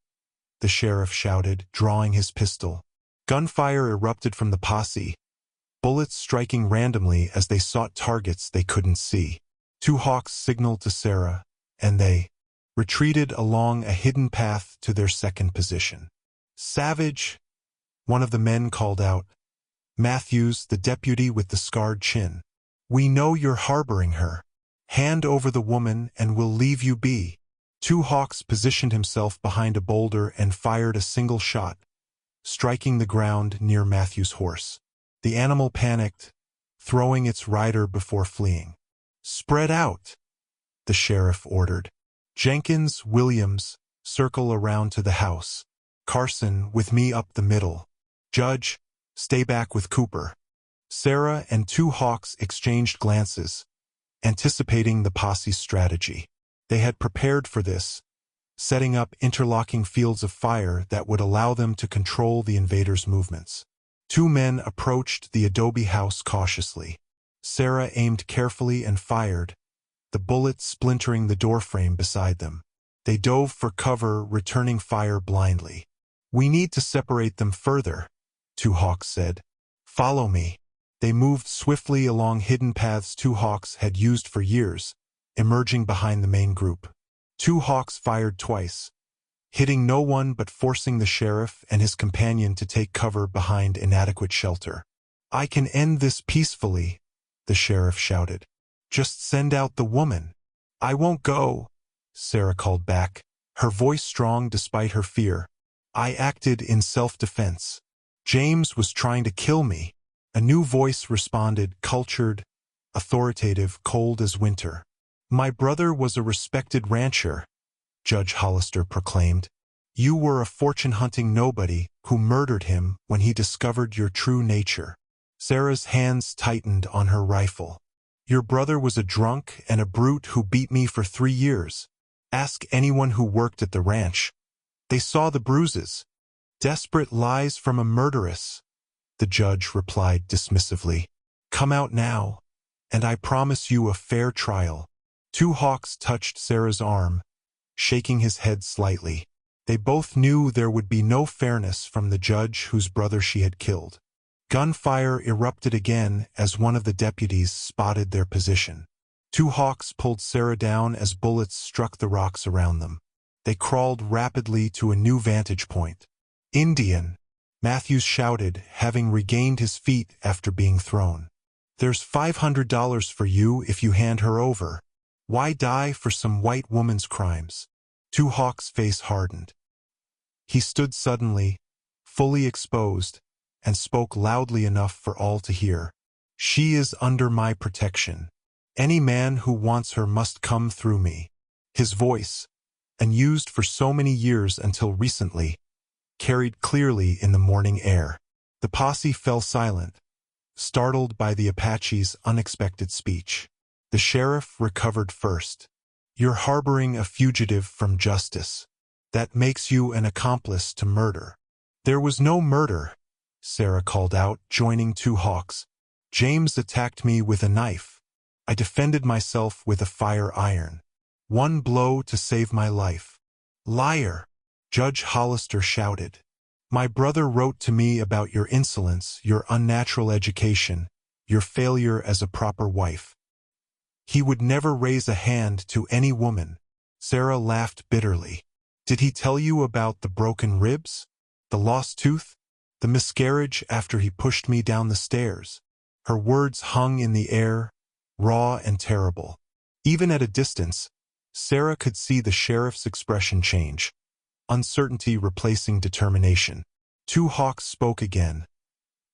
the sheriff shouted, drawing his pistol. Gunfire erupted from the posse, bullets striking randomly as they sought targets they couldn't see. Two Hawks signaled to Sarah, and they retreated along a hidden path to their second position. "Savage!" one of the men called out. "Matthews, the deputy with the scarred chin. We know you're harboring her. Hand over the woman and we'll leave you be." Two Hawks positioned himself behind a boulder and fired a single shot, striking the ground near Matthews' horse. The animal panicked, throwing its rider before fleeing. "Spread out," the sheriff ordered. "Jenkins, Williams, circle around to the house. Carson, with me up the middle. Judge, stay back with Cooper." Sarah and Two Hawks exchanged glances, anticipating the posse's strategy. They had prepared for this, setting up interlocking fields of fire that would allow them to control the invaders' movements. Two men approached the adobe house cautiously. Sarah aimed carefully and fired, the bullet splintering the doorframe beside them. They dove for cover, returning fire blindly. "We need to separate them further," Two Hawks said. "Follow me." They moved swiftly along hidden paths Two Hawks had used for years, emerging behind the main group. Two Hawks fired twice, hitting no one but forcing the sheriff and his companion to take cover behind inadequate shelter. "I can end this peacefully," the sheriff shouted. "Just send out the woman." "I won't go," Sarah called back, her voice strong despite her fear. "I acted in self-defense. James was trying to kill me." A new voice responded, cultured, authoritative, cold as winter. "My brother was a respected rancher," Judge Hollister proclaimed. "You were a fortune-hunting nobody who murdered him when he discovered your true nature." Sarah's hands tightened on her rifle. "Your brother was a drunk and a brute who beat me for 3 years. Ask anyone who worked at the ranch. They saw the bruises." "Desperate lies from a murderess," the judge replied dismissively. "Come out now, and I promise you a fair trial." Two Hawks touched Sarah's arm, shaking his head slightly. They both knew there would be no fairness from the judge whose brother she had killed. Gunfire erupted again as one of the deputies spotted their position. Two Hawks pulled Sarah down as bullets struck the rocks around them. They crawled rapidly to a new vantage point. "Indian," Matthews shouted, having regained his feet after being thrown. "There's $500 for you if you hand her over. Why die for some white woman's crimes?" Two Hawks' face hardened. He stood suddenly, fully exposed, and spoke loudly enough for all to hear. "She is under my protection. Any man who wants her must come through me." His voice, unused for so many years until recently, carried clearly in the morning air. The posse fell silent, startled by the Apache's unexpected speech. The sheriff recovered first. "You're harboring a fugitive from justice. That makes you an accomplice to murder." "There was no murder," Sarah called out, joining Two Hawks. "James attacked me with a knife. I defended myself with a fire iron. One blow to save my life." "Liar!" Judge Hollister shouted. "My brother wrote to me about your insolence, your unnatural education, your failure as a proper wife. He would never raise a hand to any woman. Sarah laughed bitterly. Did he tell you about the broken ribs? The lost tooth? The miscarriage after he pushed me down the stairs? Her words hung in the air, raw and terrible. Even at a distance, Sarah could see the sheriff's expression change, uncertainty replacing determination. Two Hawks spoke again,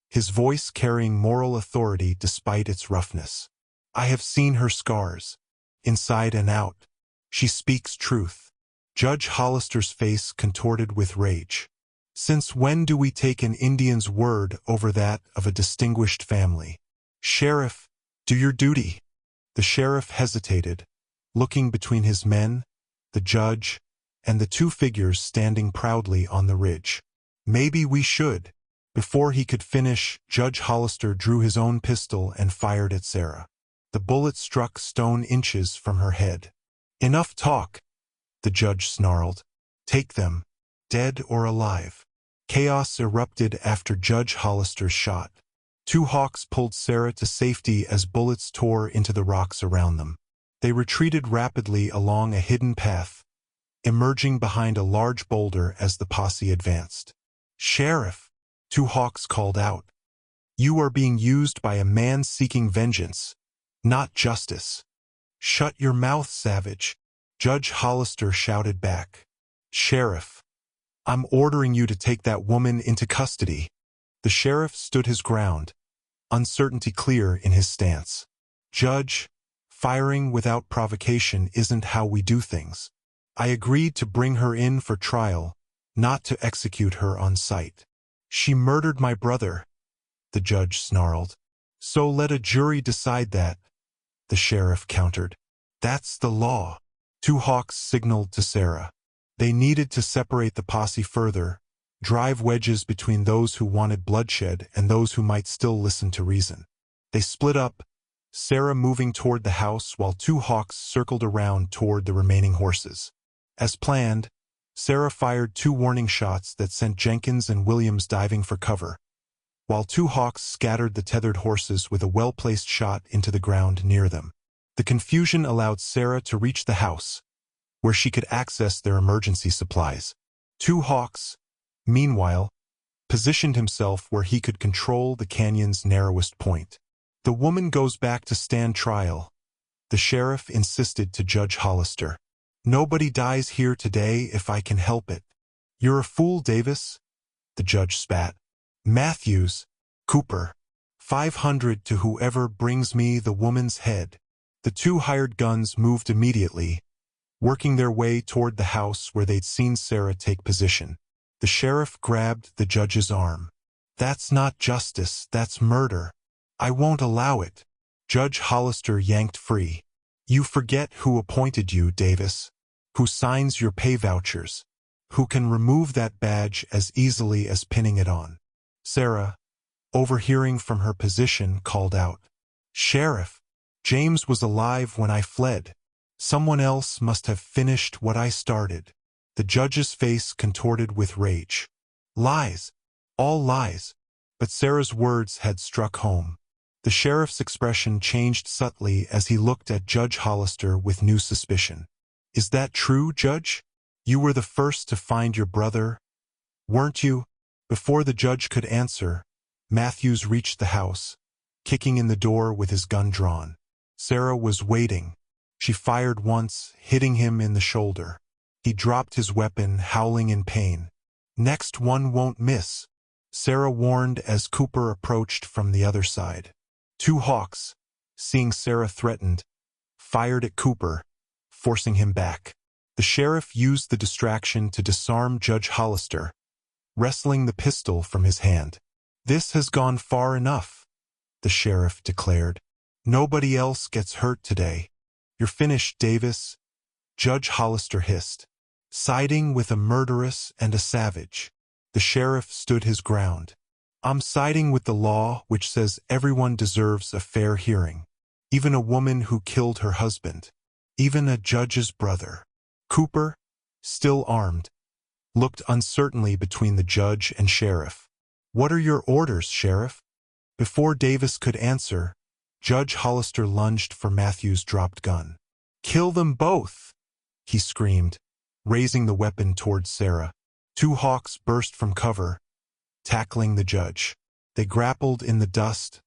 his voice carrying moral authority despite its roughness. I have seen her scars, inside and out. She speaks truth. Judge Hollister's face contorted with rage. Since when do we take an Indian's word over that of a distinguished family? Sheriff, do your duty. The sheriff hesitated, looking between his men, the judge, and the two figures standing proudly on the ridge. Maybe we should. Before he could finish, Judge Hollister drew his own pistol and fired at Sarah. The bullet struck stone inches from her head. Enough talk, the judge snarled. Take them, dead or alive. Chaos erupted after Judge Hollister's shot. Two Hawks pulled Sarah to safety as bullets tore into the rocks around them. They retreated rapidly along a hidden path, emerging behind a large boulder as the posse advanced. Sheriff, Two Hawks called out. You are being used by a man seeking vengeance, not justice. Shut your mouth, savage, Judge Hollister shouted back. Sheriff, I'm ordering you to take that woman into custody. The sheriff stood his ground, uncertainty clear in his stance. Judge, firing without provocation isn't how we do things. I agreed to bring her in for trial, not to execute her on sight. She murdered my brother, the judge snarled. So let a jury decide that, the sheriff countered. That's the law. Two Hawks signaled to Sarah. They needed to separate the posse further, drive wedges between those who wanted bloodshed and those who might still listen to reason. They split up, Sarah moving toward the house while Two Hawks circled around toward the remaining horses. As planned, Sarah fired 2 warning shots that sent Jenkins and Williams diving for cover, while Two Hawks scattered the tethered horses with a well-placed shot into the ground near them. The confusion allowed Sarah to reach the house, where she could access their emergency supplies. Two Hawks, meanwhile, positioned himself where he could control the canyon's narrowest point. The woman goes back to stand trial, the sheriff insisted to Judge Hollister. Nobody dies here today if I can help it. You're a fool, Davis, the judge spat. Matthews, Cooper, 500 to whoever brings me the woman's head. The 2 hired guns moved immediately, working their way toward the house where they'd seen Sarah take position. The sheriff grabbed the judge's arm. That's not justice, that's murder. I won't allow it. Judge Hollister yanked free. You forget who appointed you, Davis. Who signs your pay vouchers. Who can remove that badge as easily as pinning it on. Sarah, overhearing from her position, called out. Sheriff, James was alive when I fled. Someone else must have finished what I started. The judge's face contorted with rage. Lies. All lies. But Sarah's words had struck home. The sheriff's expression changed subtly as he looked at Judge Hollister with new suspicion. Is that true, Judge? You were the first to find your brother, weren't you? Before the judge could answer, Matthews reached the house, kicking in the door with his gun drawn. Sarah was waiting. She fired once, hitting him in the shoulder. He dropped his weapon, howling in pain. Next one won't miss, Sarah warned as Cooper approached from the other side. Two Hawks, seeing Sarah threatened, fired at Cooper, forcing him back. The sheriff used the distraction to disarm Judge Hollister, wresting the pistol from his hand. This has gone far enough, the sheriff declared. Nobody else gets hurt today. You're finished, Davis, Judge Hollister hissed. Siding with a murderess and a savage. The sheriff stood his ground. I'm siding with the law which says everyone deserves a fair hearing. Even a woman who killed her husband. Even a judge's brother. Cooper, still armed, looked uncertainly between the judge and sheriff. What are your orders, Sheriff? Before Davis could answer, Judge Hollister lunged for Matthew's dropped gun. "Kill them both!" he screamed, raising the weapon towards Sarah. Two hawks burst from cover, tackling the judge. They grappled in the dust,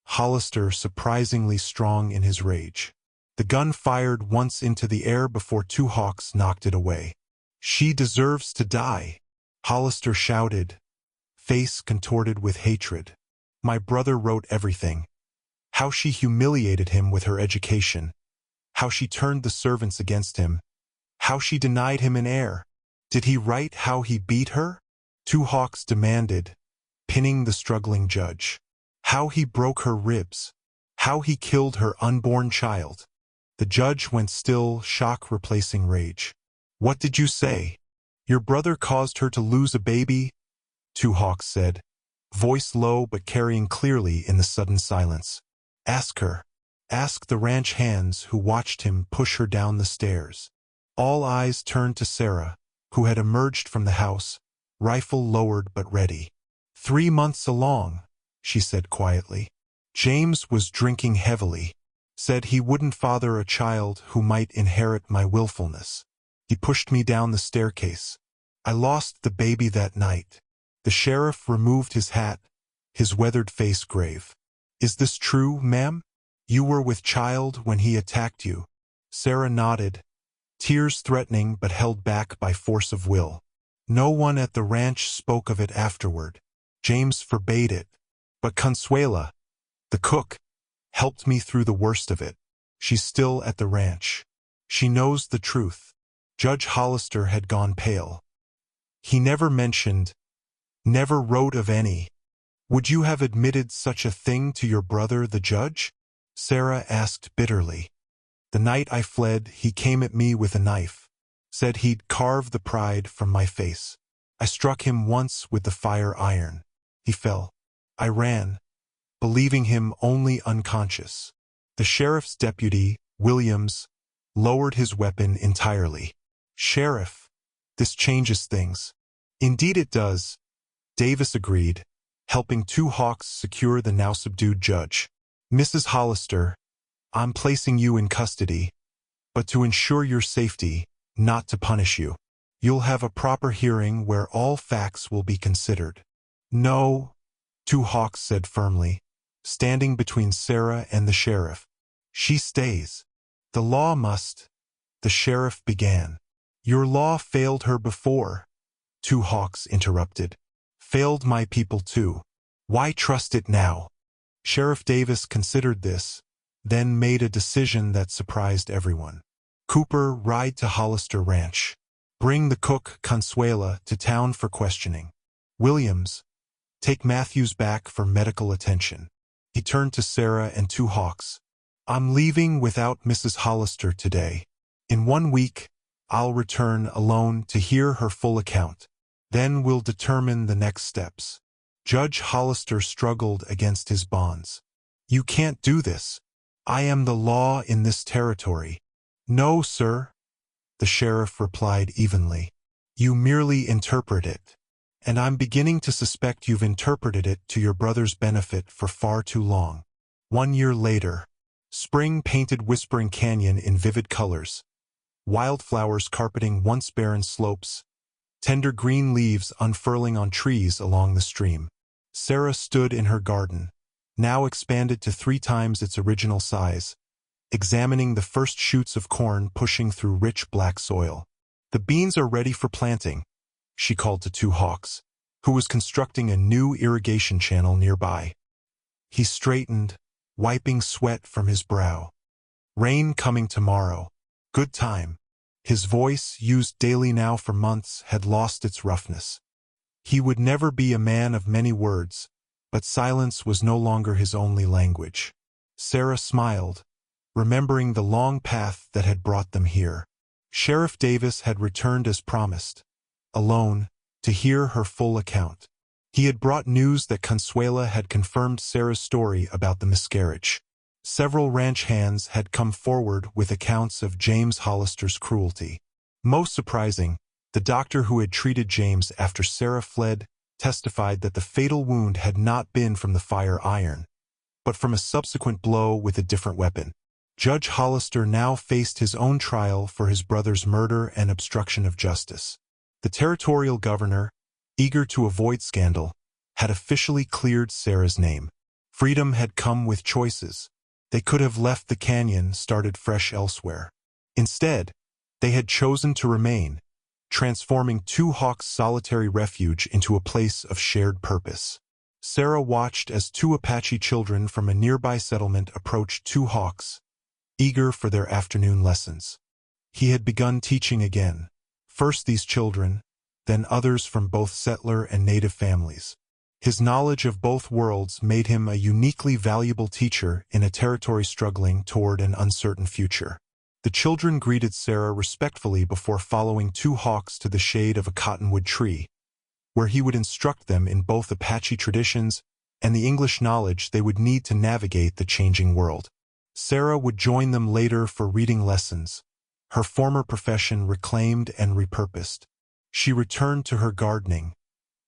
Hollister surprisingly strong in his rage. The gun fired once into the air before two hawks knocked it away. "She deserves to die," Hollister shouted, face contorted with hatred. "My brother wrote everything. How she humiliated him with her education. How she turned the servants against him. How she denied him an heir. Did he write how he beat her?" Two hawks demanded, pinning the struggling judge. "How he broke her ribs. How he killed her unborn child." The judge went still, shock replacing rage. "What did you say? Your brother caused her to lose a baby?" Two hawks said, voice low but carrying clearly in the sudden silence. "Ask her. Ask the ranch hands who watched him push her down the stairs." All eyes turned to Sarah, who had emerged from the house, rifle lowered but ready. 3 months along," she said quietly. "James was drinking heavily. Said he wouldn't father a child who might inherit my willfulness. He pushed me down the staircase. I lost the baby that night." The sheriff removed his hat, his weathered face grave. "Is this true, ma'am? You were with child when he attacked you?" Sarah nodded, tears threatening but held back by force of will. "No one at the ranch spoke of it afterward. James forbade it. But Consuela, the cook, helped me through the worst of it. She's still at the ranch. She knows the truth." Judge Hollister had gone pale. "He never mentioned, never wrote of any. Would you have admitted such a thing to your brother, the judge?" Sarah asked bitterly. "The night I fled, he came at me with a knife. Said he'd carve the pride from my face. I struck him once with the fire iron. He fell. I ran, believing him only unconscious." The sheriff's deputy, Williams, lowered his weapon entirely. "Sheriff, this changes things." "Indeed it does," Davis agreed, helping two hawks secure the now subdued judge. "Mrs. Hollister, I'm placing you in custody, but to ensure your safety, not to punish you. You'll have a proper hearing where all facts will be considered." "No," two hawks said firmly, standing between Sarah and the sheriff. "She stays. The law must," the sheriff began. "Your law failed her before," two hawks interrupted. "Failed my people too. Why trust it now?" Sheriff Davis considered this, then made a decision that surprised everyone. "Cooper, ride to Hollister Ranch. Bring the cook, Consuela, to town for questioning. Williams, take Matthews back for medical attention." He turned to Sarah and two hawks. "I'm leaving without Mrs. Hollister today. In 1 week, I'll return alone to hear her full account. Then we'll determine the next steps." Judge Hollister struggled against his bonds. "You can't do this. I am the law in this territory." "No, sir," the sheriff replied evenly. "You merely interpret it. And I'm beginning to suspect you've interpreted it to your brother's benefit for far too long." 1 year later, spring painted Whispering Canyon in vivid colors. Wildflowers carpeting once barren slopes, tender green leaves unfurling on trees along the stream. Sarah stood in her garden, now expanded to 3 times its original size, examining the first shoots of corn pushing through rich black soil. "The beans are ready for planting," she called to two hawks, who was constructing a new irrigation channel nearby. He straightened, wiping sweat from his brow. "Rain coming tomorrow. Good time." His voice, used daily now for months, had lost its roughness. He would never be a man of many words, but silence was no longer his only language. Sarah smiled, remembering the long path that had brought them here. Sheriff Davis had returned as promised, alone, to hear her full account. He had brought news that Consuela had confirmed Sarah's story about the miscarriage. Several ranch hands had come forward with accounts of James Hollister's cruelty. Most surprising, the doctor who had treated James after Sarah fled testified that the fatal wound had not been from the fire iron, but from a subsequent blow with a different weapon. Judge Hollister now faced his own trial for his brother's murder and obstruction of justice. The territorial governor, eager to avoid scandal, had officially cleared Sarah's name. Freedom had come with choices. They could have left the canyon, started fresh elsewhere. Instead, they had chosen to remain, transforming Two Hawks' solitary refuge into a place of shared purpose. Sarah watched as two Apache children from a nearby settlement approached Two Hawks, eager for their afternoon lessons. He had begun teaching again, first these children, then others from both settler and native families. His knowledge of both worlds made him a uniquely valuable teacher in a territory struggling toward an uncertain future. The children greeted Sarah respectfully before following Two Hawks to the shade of a cottonwood tree, where he would instruct them in both Apache traditions and the English knowledge they would need to navigate the changing world. Sarah would join them later for reading lessons, her former profession reclaimed and repurposed. She returned to her gardening,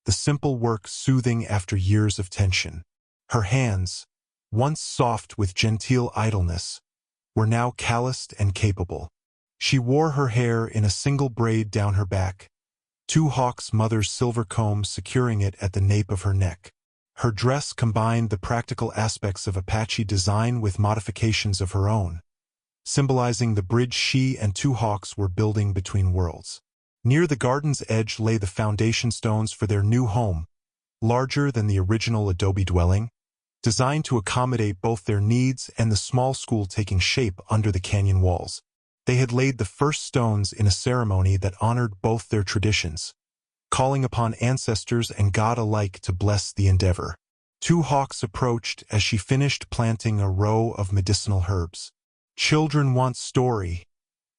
the simple work soothing after years of tension. Her hands, once soft with genteel idleness, were now calloused and capable. She wore her hair in a single braid down her back, Two Hawks' mother's silver comb securing it at the nape of her neck. Her dress combined the practical aspects of Apache design with modifications of her own, symbolizing the bridge she and Two Hawks were building between worlds. Near the garden's edge lay the foundation stones for their new home, larger than the original adobe dwelling, designed to accommodate both their needs and the small school taking shape under the canyon walls. They had laid the first stones in a ceremony that honored both their traditions, calling upon ancestors and God alike to bless the endeavor. Two Hawks approached as she finished planting a row of medicinal herbs. "Children want story,"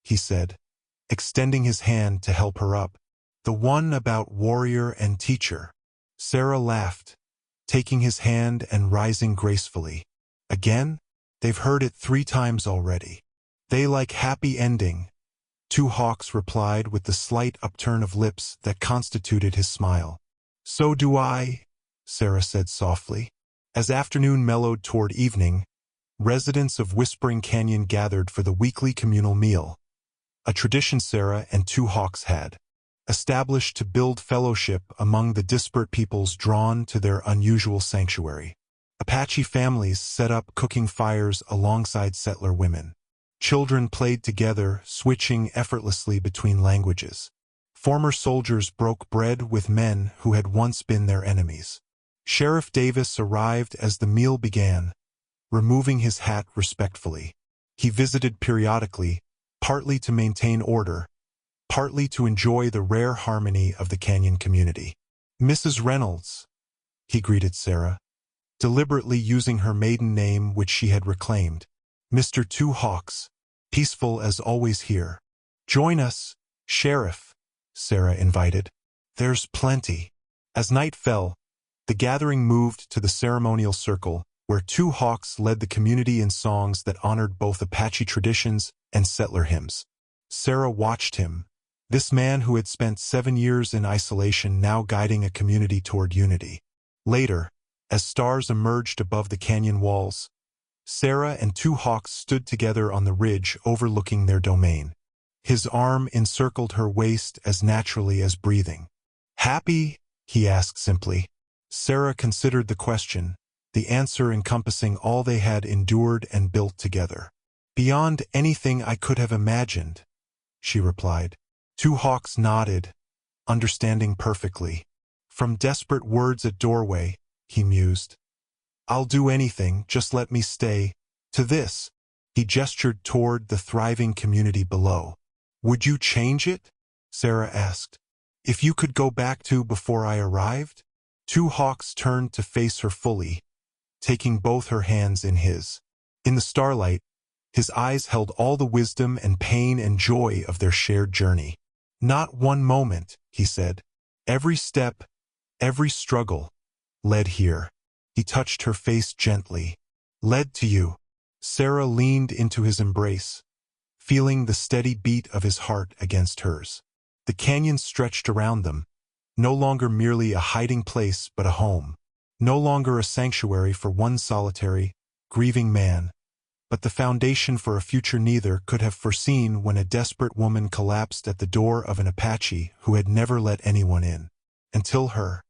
he said, extending his hand to help her up. "The one about warrior and teacher." Sarah laughed, taking his hand and rising gracefully. "Again? They've heard it 3 times already. They like happy ending," Two Hawks replied with the slight upturn of lips that constituted his smile. "So do I," Sarah said softly. As afternoon mellowed toward evening, residents of Whispering Canyon gathered for the weekly communal meal, a tradition Sarah and Two Hawks had established to build fellowship among the disparate peoples drawn to their unusual sanctuary. Apache families set up cooking fires alongside settler women. Children played together, switching effortlessly between languages. Former soldiers broke bread with men who had once been their enemies. Sheriff Davis arrived as the meal began, removing his hat respectfully. He visited periodically, partly to maintain order, partly to enjoy the rare harmony of the canyon community. "Mrs. Reynolds," he greeted Sarah, deliberately using her maiden name which she had reclaimed. "Mr. Two Hawks, peaceful as always here." "Join us, Sheriff," Sarah invited. "There's plenty." As night fell, the gathering moved to the ceremonial circle, where Two Hawks led the community in songs that honored both Apache traditions and settler hymns. Sarah watched him, this man who had spent 7 years in isolation now guiding a community toward unity. Later, as stars emerged above the canyon walls, Sarah and Two Hawks stood together on the ridge overlooking their domain. His arm encircled her waist as naturally as breathing. "Happy?" he asked simply. Sarah considered the question, the answer encompassing all they had endured and built together. "Beyond anything I could have imagined," she replied. Two Hawks nodded, understanding perfectly. "From desperate words at doorway," he mused. "I'll do anything, just let me stay." To this, he gestured toward the thriving community below. "Would you change it?" Sarah asked. "If you could go back to before I arrived?" Two Hawks turned to face her fully, taking both her hands in his. In the starlight, his eyes held all the wisdom and pain and joy of their shared journey. "Not one moment," he said. "Every step, every struggle, led here." He touched her face gently. "Led to you." Sarah leaned into his embrace, feeling the steady beat of his heart against hers. The canyon stretched around them, No longer merely a hiding place but a home. No longer a sanctuary for one solitary, grieving man, but the foundation for a future neither could have foreseen when a desperate woman collapsed at the door of an Apache who had never let anyone in. Until her